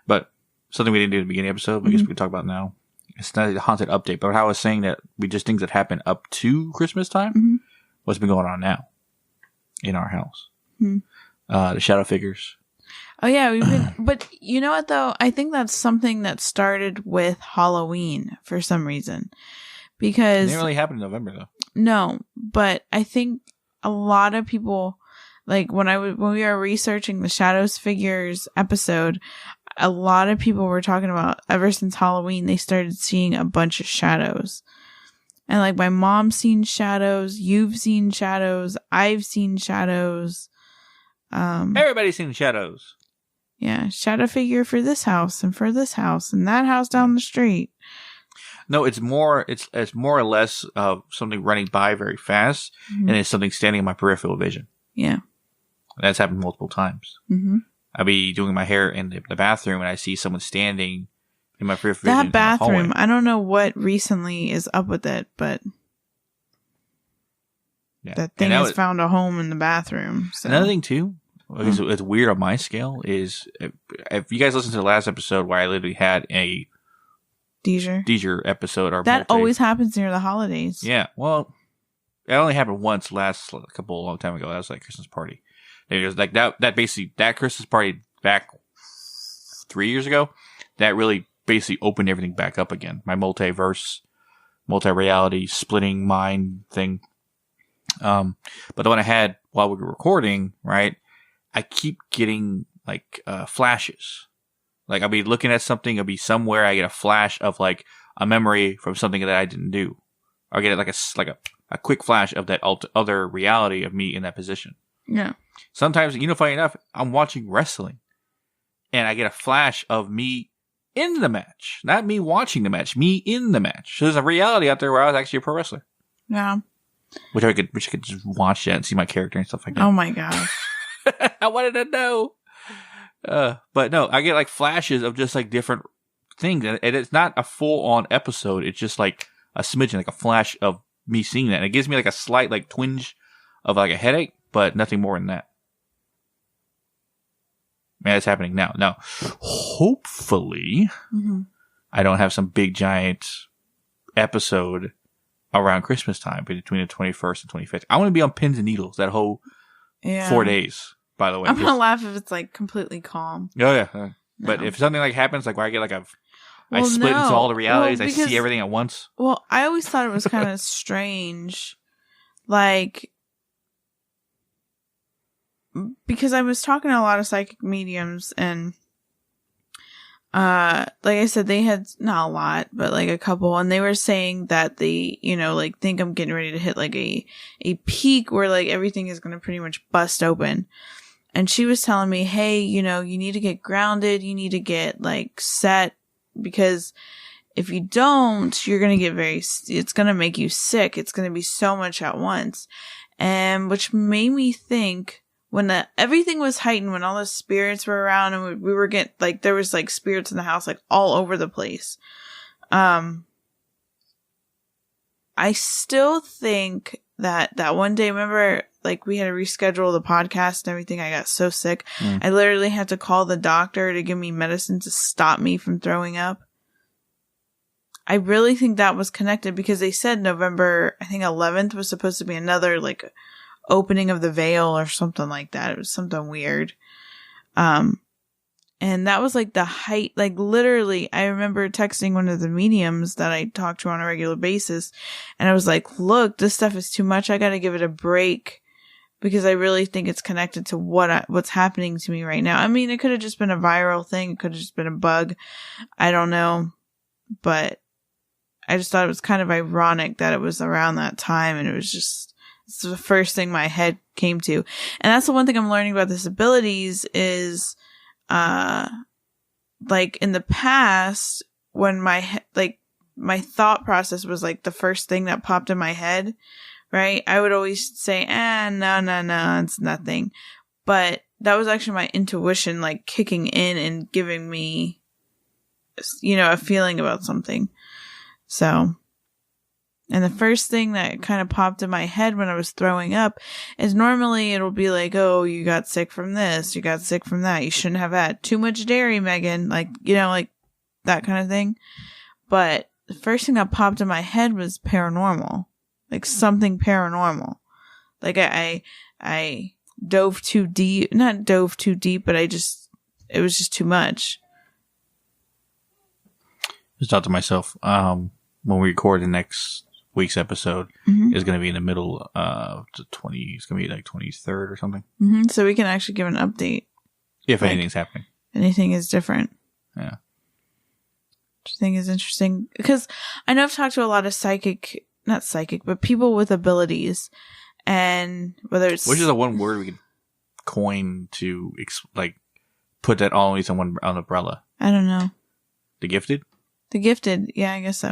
Speaker 2: But
Speaker 1: something we didn't do in the beginning of the episode, but I guess we can talk about now. It's not a haunted update, but how I was saying that we just things that happen up to Christmas time. What's been going on now in our house? The shadow figures.
Speaker 2: Oh yeah, we've been, but you know what though? I think that's something that started with Halloween for some reason, because
Speaker 1: it didn't really happen in November though.
Speaker 2: No, but I think a lot of people, like when we were researching the Shadows Figures episode, a lot of people were talking about ever since Halloween they started seeing a bunch of shadows, and like my mom's seen shadows, you've seen shadows, I've seen shadows.
Speaker 1: Everybody's seen shadows.
Speaker 2: Yeah, shadow figure for this house and for this house and that house down the street.
Speaker 1: No, it's more or less something running by very fast, and it's something standing in my peripheral vision.
Speaker 2: Yeah,
Speaker 1: that's happened multiple times. I'll be doing my hair in the bathroom, and I see someone standing in my peripheral vision.
Speaker 2: That bathroom, I don't know what recently is up with it, but that thing has found a home in the bathroom. So.
Speaker 1: Another thing too. It's weird on my scale is if you guys listen to the last episode where I literally had a Deezer episode. Our
Speaker 2: that always happens near the holidays.
Speaker 1: Yeah, well, it only happened once a long time ago. That was like Christmas party. It was like that basically, that Christmas party back 3 years ago, that really basically opened everything back up again. My multi-reality, splitting mind thing. But the one I had while we were recording, right, I keep getting like flashes. Like I'll be looking at something, I'll be somewhere, I get a flash of like a memory from something that I didn't do. Or get like a quick flash of that other reality of me in that position.
Speaker 2: Yeah.
Speaker 1: Sometimes, funny enough, I'm watching wrestling and I get a flash of me in the match. Not me watching the match, me in the match. So there's a reality out there where I was actually a pro wrestler.
Speaker 2: Yeah.
Speaker 1: Wish I could just watch that and see my character and stuff like that.
Speaker 2: Oh my gosh.
Speaker 1: I wanted to know. But no, I get like flashes of just like different things. And it's not a full on episode. It's just like a smidgen, like a flash of me seeing that. And it gives me like a slight like twinge of like a headache, but nothing more than that. Man, it's happening now. Now, hopefully, I don't have some big giant episode around Christmas time between the 21st and 25th. I want to be on pins and needles that whole 4 days, by the way.
Speaker 2: I'm going to laugh if it's like completely calm.
Speaker 1: Oh, yeah. No. But if something like happens, like where I get like I split into all the realities, I see everything at once.
Speaker 2: Well, I always thought it was kind of strange. Like, because I was talking to a lot of psychic mediums and like I said, they had not a lot, but like a couple, and they were saying that they, like think I'm getting ready to hit like a peak where like everything is going to pretty much bust open. And she was telling me, hey, you need to get grounded. You need to get like set, because if you don't, you're going to get it's going to make you sick. It's going to be so much at once. And which made me think, when everything was heightened, when all the spirits were around and we were getting, like, there was, like, spirits in the house, like, all over the place. I still think that one day, remember, like, we had to reschedule the podcast and everything. I got so sick. I literally had to call the doctor to give me medicine to stop me from throwing up. I really think that was connected, because they said November, I think 11th was supposed to be another, like, opening of the veil or something like that. It was something weird. And that was like the height, like literally, I remember texting one of the mediums that I talk to on a regular basis, and I was like, look, this stuff is too much. I got to give it a break, because I really think it's connected to what's happening to me right now. I mean, it could have just been a viral thing. It could have just been a bug. I don't know. But I just thought it was kind of ironic that it was around that time, and it's the first thing my head came to. And that's the one thing I'm learning about disabilities is, like in the past, when my thought process was like the first thing that popped in my head, right? I would always say, no, it's nothing. But that was actually my intuition, like kicking in and giving me, a feeling about something. So, and the first thing that kind of popped in my head when I was throwing up is normally it'll be like, oh, you got sick from this, you got sick from that, you shouldn't have had too much dairy, Megan, like, like that kind of thing. But the first thing that popped in my head was paranormal, like something paranormal. Like I dove too deep, not dove too deep, but it was just too much.
Speaker 1: Just thought to myself, when we record the next week's episode is going to be in the middle of the 20, it's going to be like 23rd or something.
Speaker 2: So we can actually give an update.
Speaker 1: If anything's happening.
Speaker 2: Anything is different.
Speaker 1: Yeah.
Speaker 2: Which I think is interesting. Because I know I've talked to a lot of not psychic, but people with abilities. And whether it's...
Speaker 1: Which is the one word we could coin to, like, put that all underneath one umbrella? I
Speaker 2: don't know.
Speaker 1: The gifted?
Speaker 2: The gifted. Yeah, I guess so.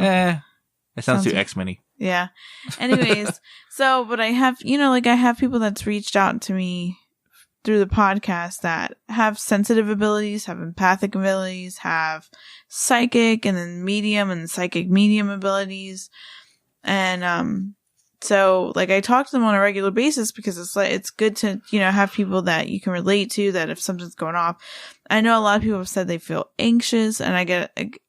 Speaker 1: It sounds too X-Men-y.
Speaker 2: Yeah. Anyways, but I have, I have people that's reached out to me through the podcast that have sensitive abilities, have empathic abilities, have psychic and then medium and psychic medium abilities. And, So, like, I talk to them on a regular basis because it's like, it's good to, you know, have people that you can relate to, that if something's going off. I know a lot of people have said they feel anxious, and I get it.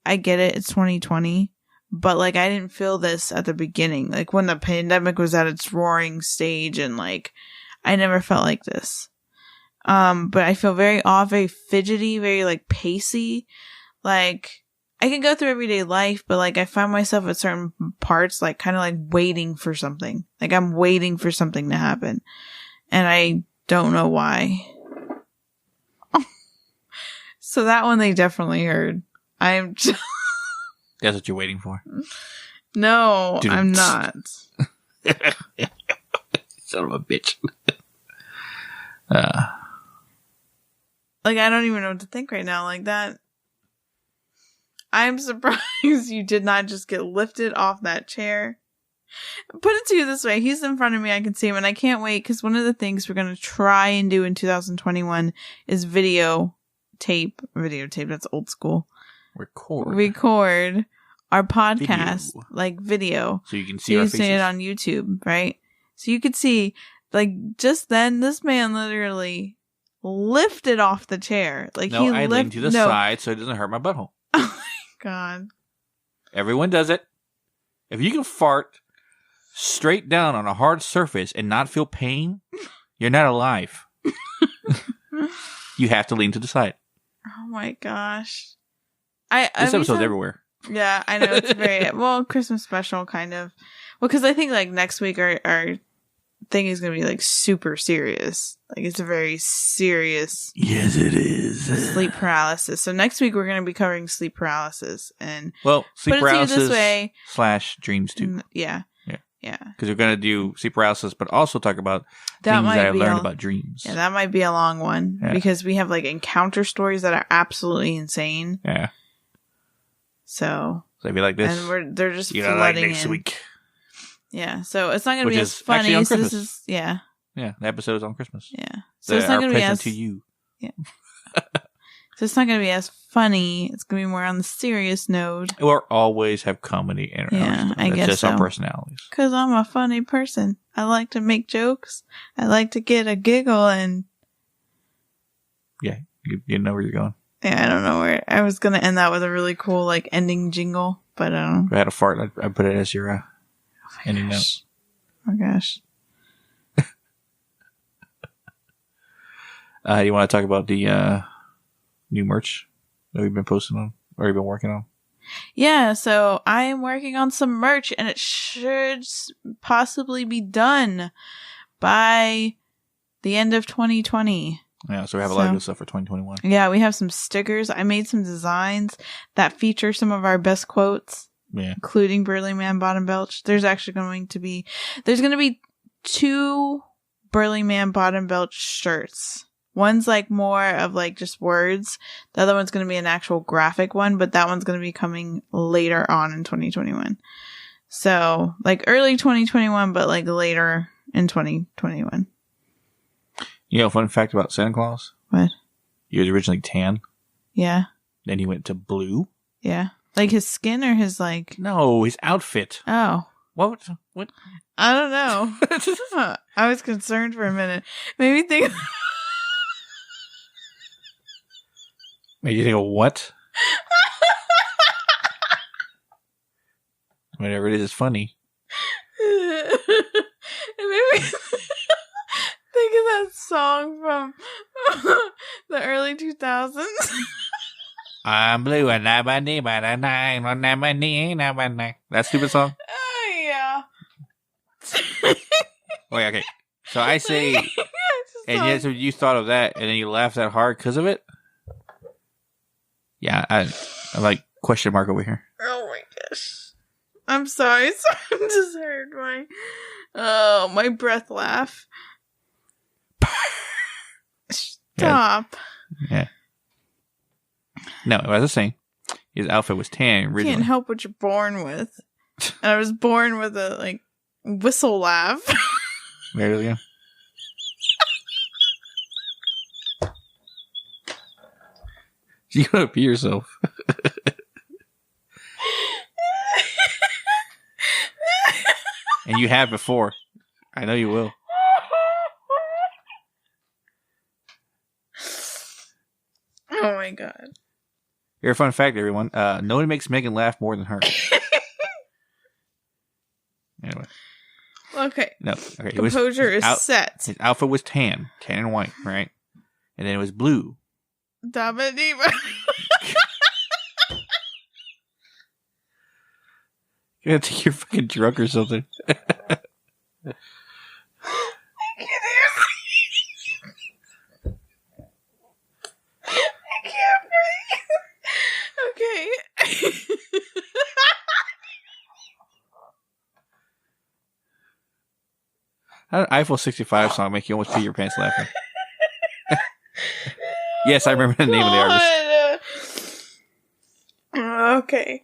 Speaker 2: It's 2020, but like, I didn't feel this at the beginning. Like, when the pandemic was at its roaring stage, and like, I never felt like this. But I feel very off, very fidgety, very like pacey. Like, I can go through everyday life, but like I find myself at certain parts, like kind of like waiting for something. Like I'm waiting for something to happen. And I don't know why. So that one they definitely heard. I'm just...
Speaker 1: That's what you're waiting for?
Speaker 2: No, I'm not.
Speaker 1: Son of a bitch.
Speaker 2: Like I don't even know what to think right now. Like that. I'm surprised you did not just get lifted off that chair. Put it to you this way. He's in front of me. I can see him. And I can't wait because one of the things we're going to try and do in 2021 is videotape. That's old school. Record our podcast like video.
Speaker 1: So you can see our faces.
Speaker 2: See it on YouTube, right? So you could see, like, just then, this man literally lifted off the chair. Like,
Speaker 1: no, I leaned to the side so it doesn't hurt my butthole.
Speaker 2: God.
Speaker 1: Everyone does it. If you can fart straight down on a hard surface and not feel pain, you're not alive. You have to lean to the side.
Speaker 2: Oh my gosh.
Speaker 1: This episode's everywhere.
Speaker 2: Yeah, I know. It's very, well, Christmas special, kind of. Well, because I think, like, next week our thing is going to be, like, super serious. Like, it's a very serious...
Speaker 1: Yes, it is.
Speaker 2: Sleep paralysis. So next week we're going to be covering sleep paralysis. And
Speaker 1: well, sleep paralysis
Speaker 2: this way,
Speaker 1: / dreams too.
Speaker 2: Yeah.
Speaker 1: Yeah. Because we're going to do sleep paralysis, but also talk about things that I learned about dreams.
Speaker 2: Yeah, that might be a long one. Yeah. Because we have, like, encounter stories that are absolutely insane.
Speaker 1: Yeah.
Speaker 2: So
Speaker 1: it'd be like this.
Speaker 2: And they're just flooding
Speaker 1: like next week.
Speaker 2: Yeah. So it's not going to be as funny.
Speaker 1: On
Speaker 2: so
Speaker 1: Christmas.
Speaker 2: This is, yeah.
Speaker 1: Yeah. The episode is on Christmas.
Speaker 2: Yeah. So it's not going to be as...
Speaker 1: to you.
Speaker 2: Yeah. So it's not going to be as funny. It's going to be more on the serious note.
Speaker 1: Or always have comedy in our
Speaker 2: Yeah, I guess
Speaker 1: just
Speaker 2: so.
Speaker 1: our personalities.
Speaker 2: Because I'm a funny person. I like to make jokes. I like to get a giggle and...
Speaker 1: Yeah. You know where you're going.
Speaker 2: Yeah, I don't know where. I was going to end that with a really cool, like, ending jingle, but I don't know.
Speaker 1: If I had a fart, I'd put it as your ending note.
Speaker 2: Oh, gosh.
Speaker 1: You want to talk about the new merch that we've been posting on, or you've been working on?
Speaker 2: Yeah, so I am working on some merch, and it should possibly be done by the end of 2020.
Speaker 1: Yeah, so we have a lot of good stuff for 2021.
Speaker 2: Yeah, we have some stickers. I made some designs that feature some of our best quotes, including Burly Man Bottom Belch. There's going to be 2 Burly Man Bottom Belch shirts. One's like more of like just words. The other one's going to be an actual graphic one, but that one's going to be coming later on in 2021. So like early 2021, but like later in 2021.
Speaker 1: You know, fun fact about Santa Claus?
Speaker 2: What?
Speaker 1: He was originally tan.
Speaker 2: Yeah.
Speaker 1: Then he went to blue.
Speaker 2: Yeah. Like his skin or his like...
Speaker 1: No, his outfit.
Speaker 2: Oh.
Speaker 1: What?
Speaker 2: I don't know. I was concerned for a minute. Made me think...
Speaker 1: Made you think of what? Whatever it is, it's funny.
Speaker 2: It made me... think of that song from the early 2000s.
Speaker 1: I'm blue and I'm a knee, but I'm a knee. That stupid song?
Speaker 2: Yeah.
Speaker 1: Wait, okay. So I say, and yet so you thought of that, and then you laughed that hard because of it? Yeah, I'm like, question mark over here.
Speaker 2: Oh my gosh. I'm sorry. I just heard my breath laugh. Stop.
Speaker 1: Yeah. No, as I was saying, his outfit was tan originally.
Speaker 2: You can't help what you're born with. And I was born with a like whistle laugh.
Speaker 1: There we go. You gotta pee yourself. And you have before. I know you will.
Speaker 2: Oh my god.
Speaker 1: Here's a fun fact, everyone. Nobody makes Megan laugh more than her. Anyway.
Speaker 2: Okay.
Speaker 1: No. Okay.
Speaker 2: Composure is set.
Speaker 1: His outfit was tan and white, right? And then it was blue.
Speaker 2: Dabba Diva.
Speaker 1: I think you're fucking drunk or something.
Speaker 2: I can't breathe. Okay.
Speaker 1: How did Eiffel 65 song make you almost pee your pants laughing? Yes, I remember the name of the artist.
Speaker 2: Okay.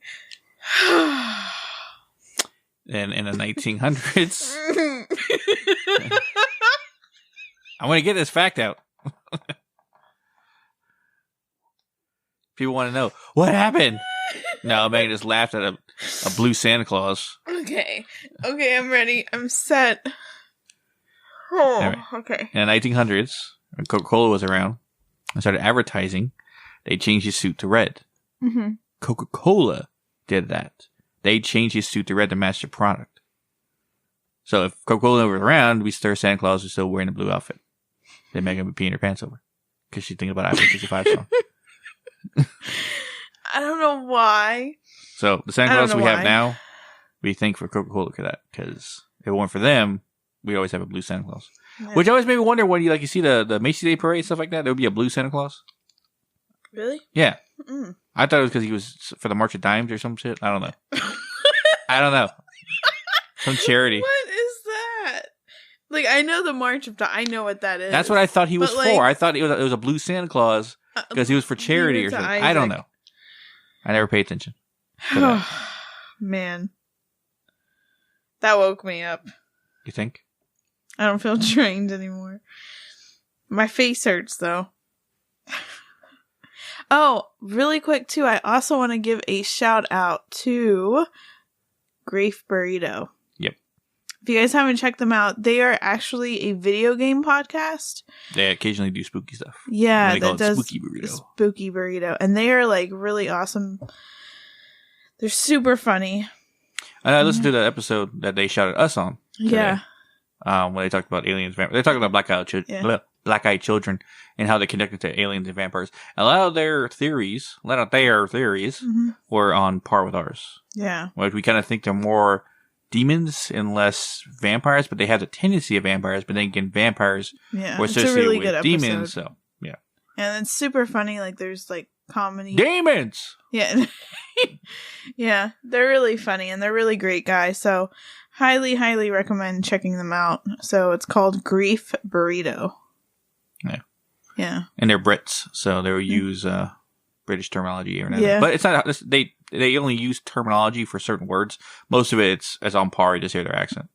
Speaker 1: And in the 1900s, I want to get this fact out. People want to know what happened. No, Megan just laughed at a blue Santa Claus.
Speaker 2: Okay, I'm ready. I'm set. Oh,
Speaker 1: Anyway,
Speaker 2: okay.
Speaker 1: in the 1900s, when Coca-Cola was around and started advertising, they changed his suit to red.
Speaker 2: Mm-hmm.
Speaker 1: Coca-Cola did that. They changed his suit to red to match the product. So if Coca-Cola was around, we still Santa Claus was still wearing a blue outfit. Then Megan would be peeing her pants over because she's thinking about Eiffel 65 song.
Speaker 2: I don't know why.
Speaker 1: So the Santa Claus we have now, we thank for Coca-Cola for that, because if it weren't for them, we always have a blue Santa Claus. Yeah. Which always made me wonder when you see the Macy's Day Parade, stuff like that, there would be a blue Santa Claus.
Speaker 2: Really?
Speaker 1: Yeah.
Speaker 2: Mm.
Speaker 1: I thought it was because he was for the March of Dimes or some shit. I don't know. I don't know. Some charity.
Speaker 2: What is that? Like, I know the March of Dimes. I know what that is.
Speaker 1: That's what I thought he was for. I thought it was a blue Santa Claus because he was for charity or something. Isaac. I don't know. I never paid attention.
Speaker 2: Man. That woke me up.
Speaker 1: You think?
Speaker 2: I don't feel drained anymore. My face hurts, though. Oh, really quick, too, I also want to give a shout out to Grief Burrito.
Speaker 1: Yep.
Speaker 2: If you guys haven't checked them out, they are actually a video game podcast.
Speaker 1: They occasionally do spooky stuff.
Speaker 2: Yeah,
Speaker 1: that does Spooky Burrito.
Speaker 2: Spooky Burrito. And they are, really awesome. They're super funny.
Speaker 1: And I listened to the episode that they shouted us on today.
Speaker 2: Yeah.
Speaker 1: When they talked about aliens, they're talking about black-eyed children and how they connected to aliens and vampires. A lot of their theories
Speaker 2: mm-hmm.
Speaker 1: were on par with ours.
Speaker 2: Yeah.
Speaker 1: Like, we kind of think they're more demons and less vampires, but they have the tendency of vampires, but then again, vampires were associated
Speaker 2: really
Speaker 1: with demons, so, yeah.
Speaker 2: And it's super funny, there's, comedy.
Speaker 1: Demons!
Speaker 2: Yeah. Yeah, they're really funny, and they're really great guys, so highly, highly recommend checking them out. So it's called Grief Burrito.
Speaker 1: Yeah.
Speaker 2: Yeah.
Speaker 1: And they're Brits, so they will use British terminology or
Speaker 2: yeah.
Speaker 1: But it's not, they only use terminology for certain words. Most of it's on par, you just hear their accent.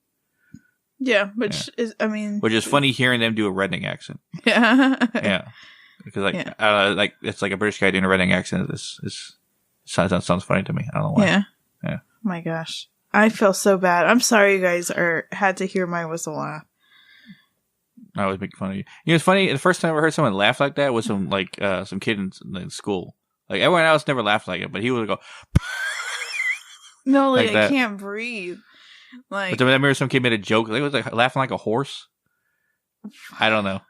Speaker 2: Yeah, which is funny
Speaker 1: hearing them do a redneck accent.
Speaker 2: Yeah.
Speaker 1: Yeah. Because it's like a British guy doing a redneck accent. This sounds funny to me. I don't know why.
Speaker 2: Yeah.
Speaker 1: Yeah.
Speaker 2: Oh my gosh. I feel so bad. I'm sorry you guys had to hear my whistle laugh.
Speaker 1: I always make fun of you. You know, it's funny. The first time I ever heard someone laugh like that was some kid in school. Like, everyone else never laughed like it, but he would go.
Speaker 2: No, I can't breathe.
Speaker 1: But then I remember some kid made a joke. It was laughing like a horse. I don't know.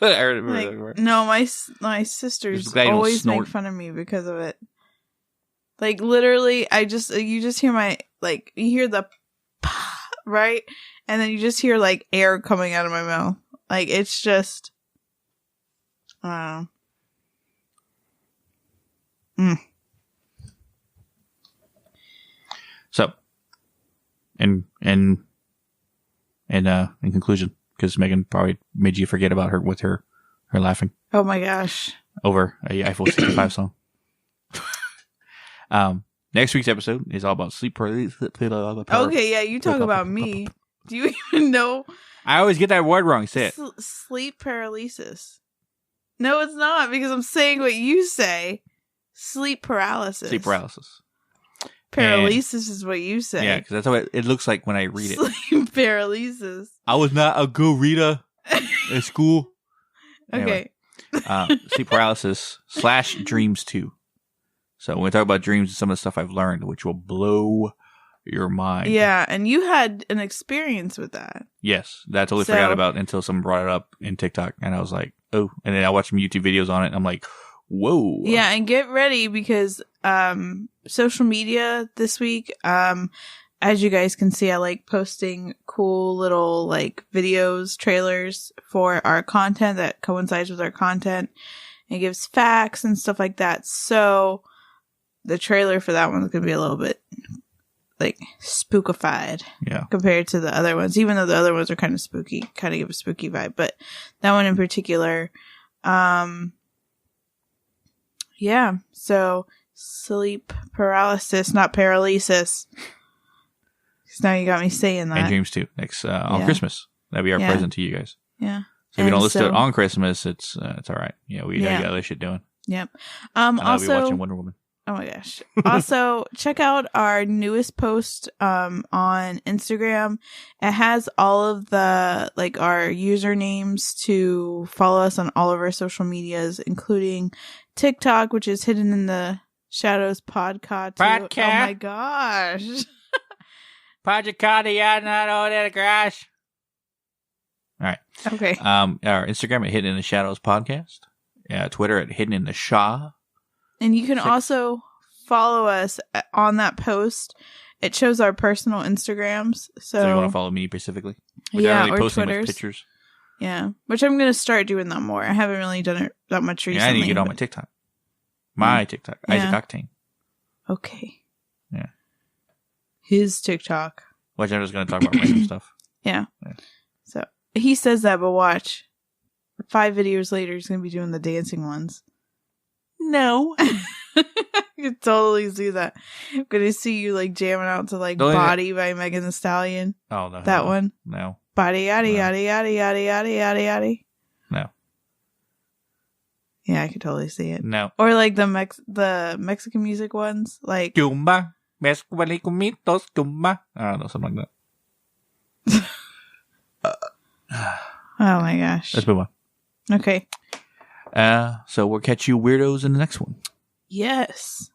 Speaker 1: I remember that.
Speaker 2: No, my sisters always make fun of me because of it. Literally, you just hear you hear the right? And then you just hear air coming out of my mouth. It's just, I don't know.
Speaker 1: So, in conclusion, because Megan probably made you forget about her laughing.
Speaker 2: Oh my gosh.
Speaker 1: Over a Eiffel 65 song. Next week's episode is all about sleep paralysis.
Speaker 2: Okay, yeah, you talk about me. Do you even know?
Speaker 1: I always get that word wrong. Say it.
Speaker 2: Sleep paralysis. No, it's not, because I'm saying what you say. Sleep paralysis.
Speaker 1: Sleep paralysis.
Speaker 2: Paralysis is what you say.
Speaker 1: Yeah, because that's how it looks like when I read it.
Speaker 2: Sleep paralysis.
Speaker 1: I was not a good reader in school.
Speaker 2: Okay.
Speaker 1: Anyway, sleep paralysis / dreams too. So when we talk about dreams and some of the stuff I've learned, which will blow your mind.
Speaker 2: Yeah, and you had an experience with that.
Speaker 1: Yes, that I totally forgot about until someone brought it up in TikTok, and I was like, oh. And then I watched some YouTube videos on it, and I'm like, whoa.
Speaker 2: Yeah, and get ready because social media this week, as you guys can see, I like posting cool little like videos, trailers for our content that coincides with our content. It gives facts and stuff like that. So the trailer for that one's going to be a little bit like spookified compared to the other ones, even though the other ones are kind of spooky, kind of give a spooky vibe. But that one in particular, yeah. So sleep paralysis, not paralysis. Because now you got me saying that.
Speaker 1: And dreams too. Next on Christmas, that'll be our present to you guys.
Speaker 2: Yeah.
Speaker 1: So if you don't listen to it on Christmas, it's all right. Yeah, we got other shit doing.
Speaker 2: Yep.
Speaker 1: I'll
Speaker 2: Also,
Speaker 1: be watching Wonder Woman.
Speaker 2: Oh my gosh. Also, check out our newest post on Instagram. It has all of the like our usernames to follow us on all of our social medias, including TikTok, which is Hidden in the Shadows podcast. Oh my gosh.
Speaker 1: Podcast, not all that crash. All right.
Speaker 2: Okay.
Speaker 1: Our Instagram at Hidden in the Shadows podcast. Twitter at Hidden in the Shaw.
Speaker 2: And you can also follow us on that post. It shows our personal Instagrams. So
Speaker 1: you want to follow me specifically?
Speaker 2: Yeah, or
Speaker 1: posting
Speaker 2: Twitters.
Speaker 1: Much pictures.
Speaker 2: Yeah, which I'm going to start doing that more. I haven't really done it that much recently.
Speaker 1: Yeah, I need to get on my TikTok. My TikTok.
Speaker 2: Yeah.
Speaker 1: Isaac Octane.
Speaker 2: Okay.
Speaker 1: Yeah.
Speaker 2: His TikTok.
Speaker 1: Which I'm just going to talk about random stuff.
Speaker 2: Yeah. So he says that, but watch. 5 videos later, he's going to be doing the dancing ones.
Speaker 1: No.
Speaker 2: I could totally see that. I'm going to see you like jamming out to like Body by Megan Thee Stallion.
Speaker 1: Oh, no.
Speaker 2: That one?
Speaker 1: No.
Speaker 2: Body, yaddy, yaddy, yaddy, yaddy, yaddy, yaddy, yaddy.
Speaker 1: No.
Speaker 2: Yeah, I could totally see it.
Speaker 1: No.
Speaker 2: Or like the Mexican music ones. Like
Speaker 1: Cumba. Cumba. I don't know, something like that.
Speaker 2: Oh my gosh.
Speaker 1: Let's move on.
Speaker 2: Okay.
Speaker 1: So we'll catch you weirdos in the next one.
Speaker 2: Yes.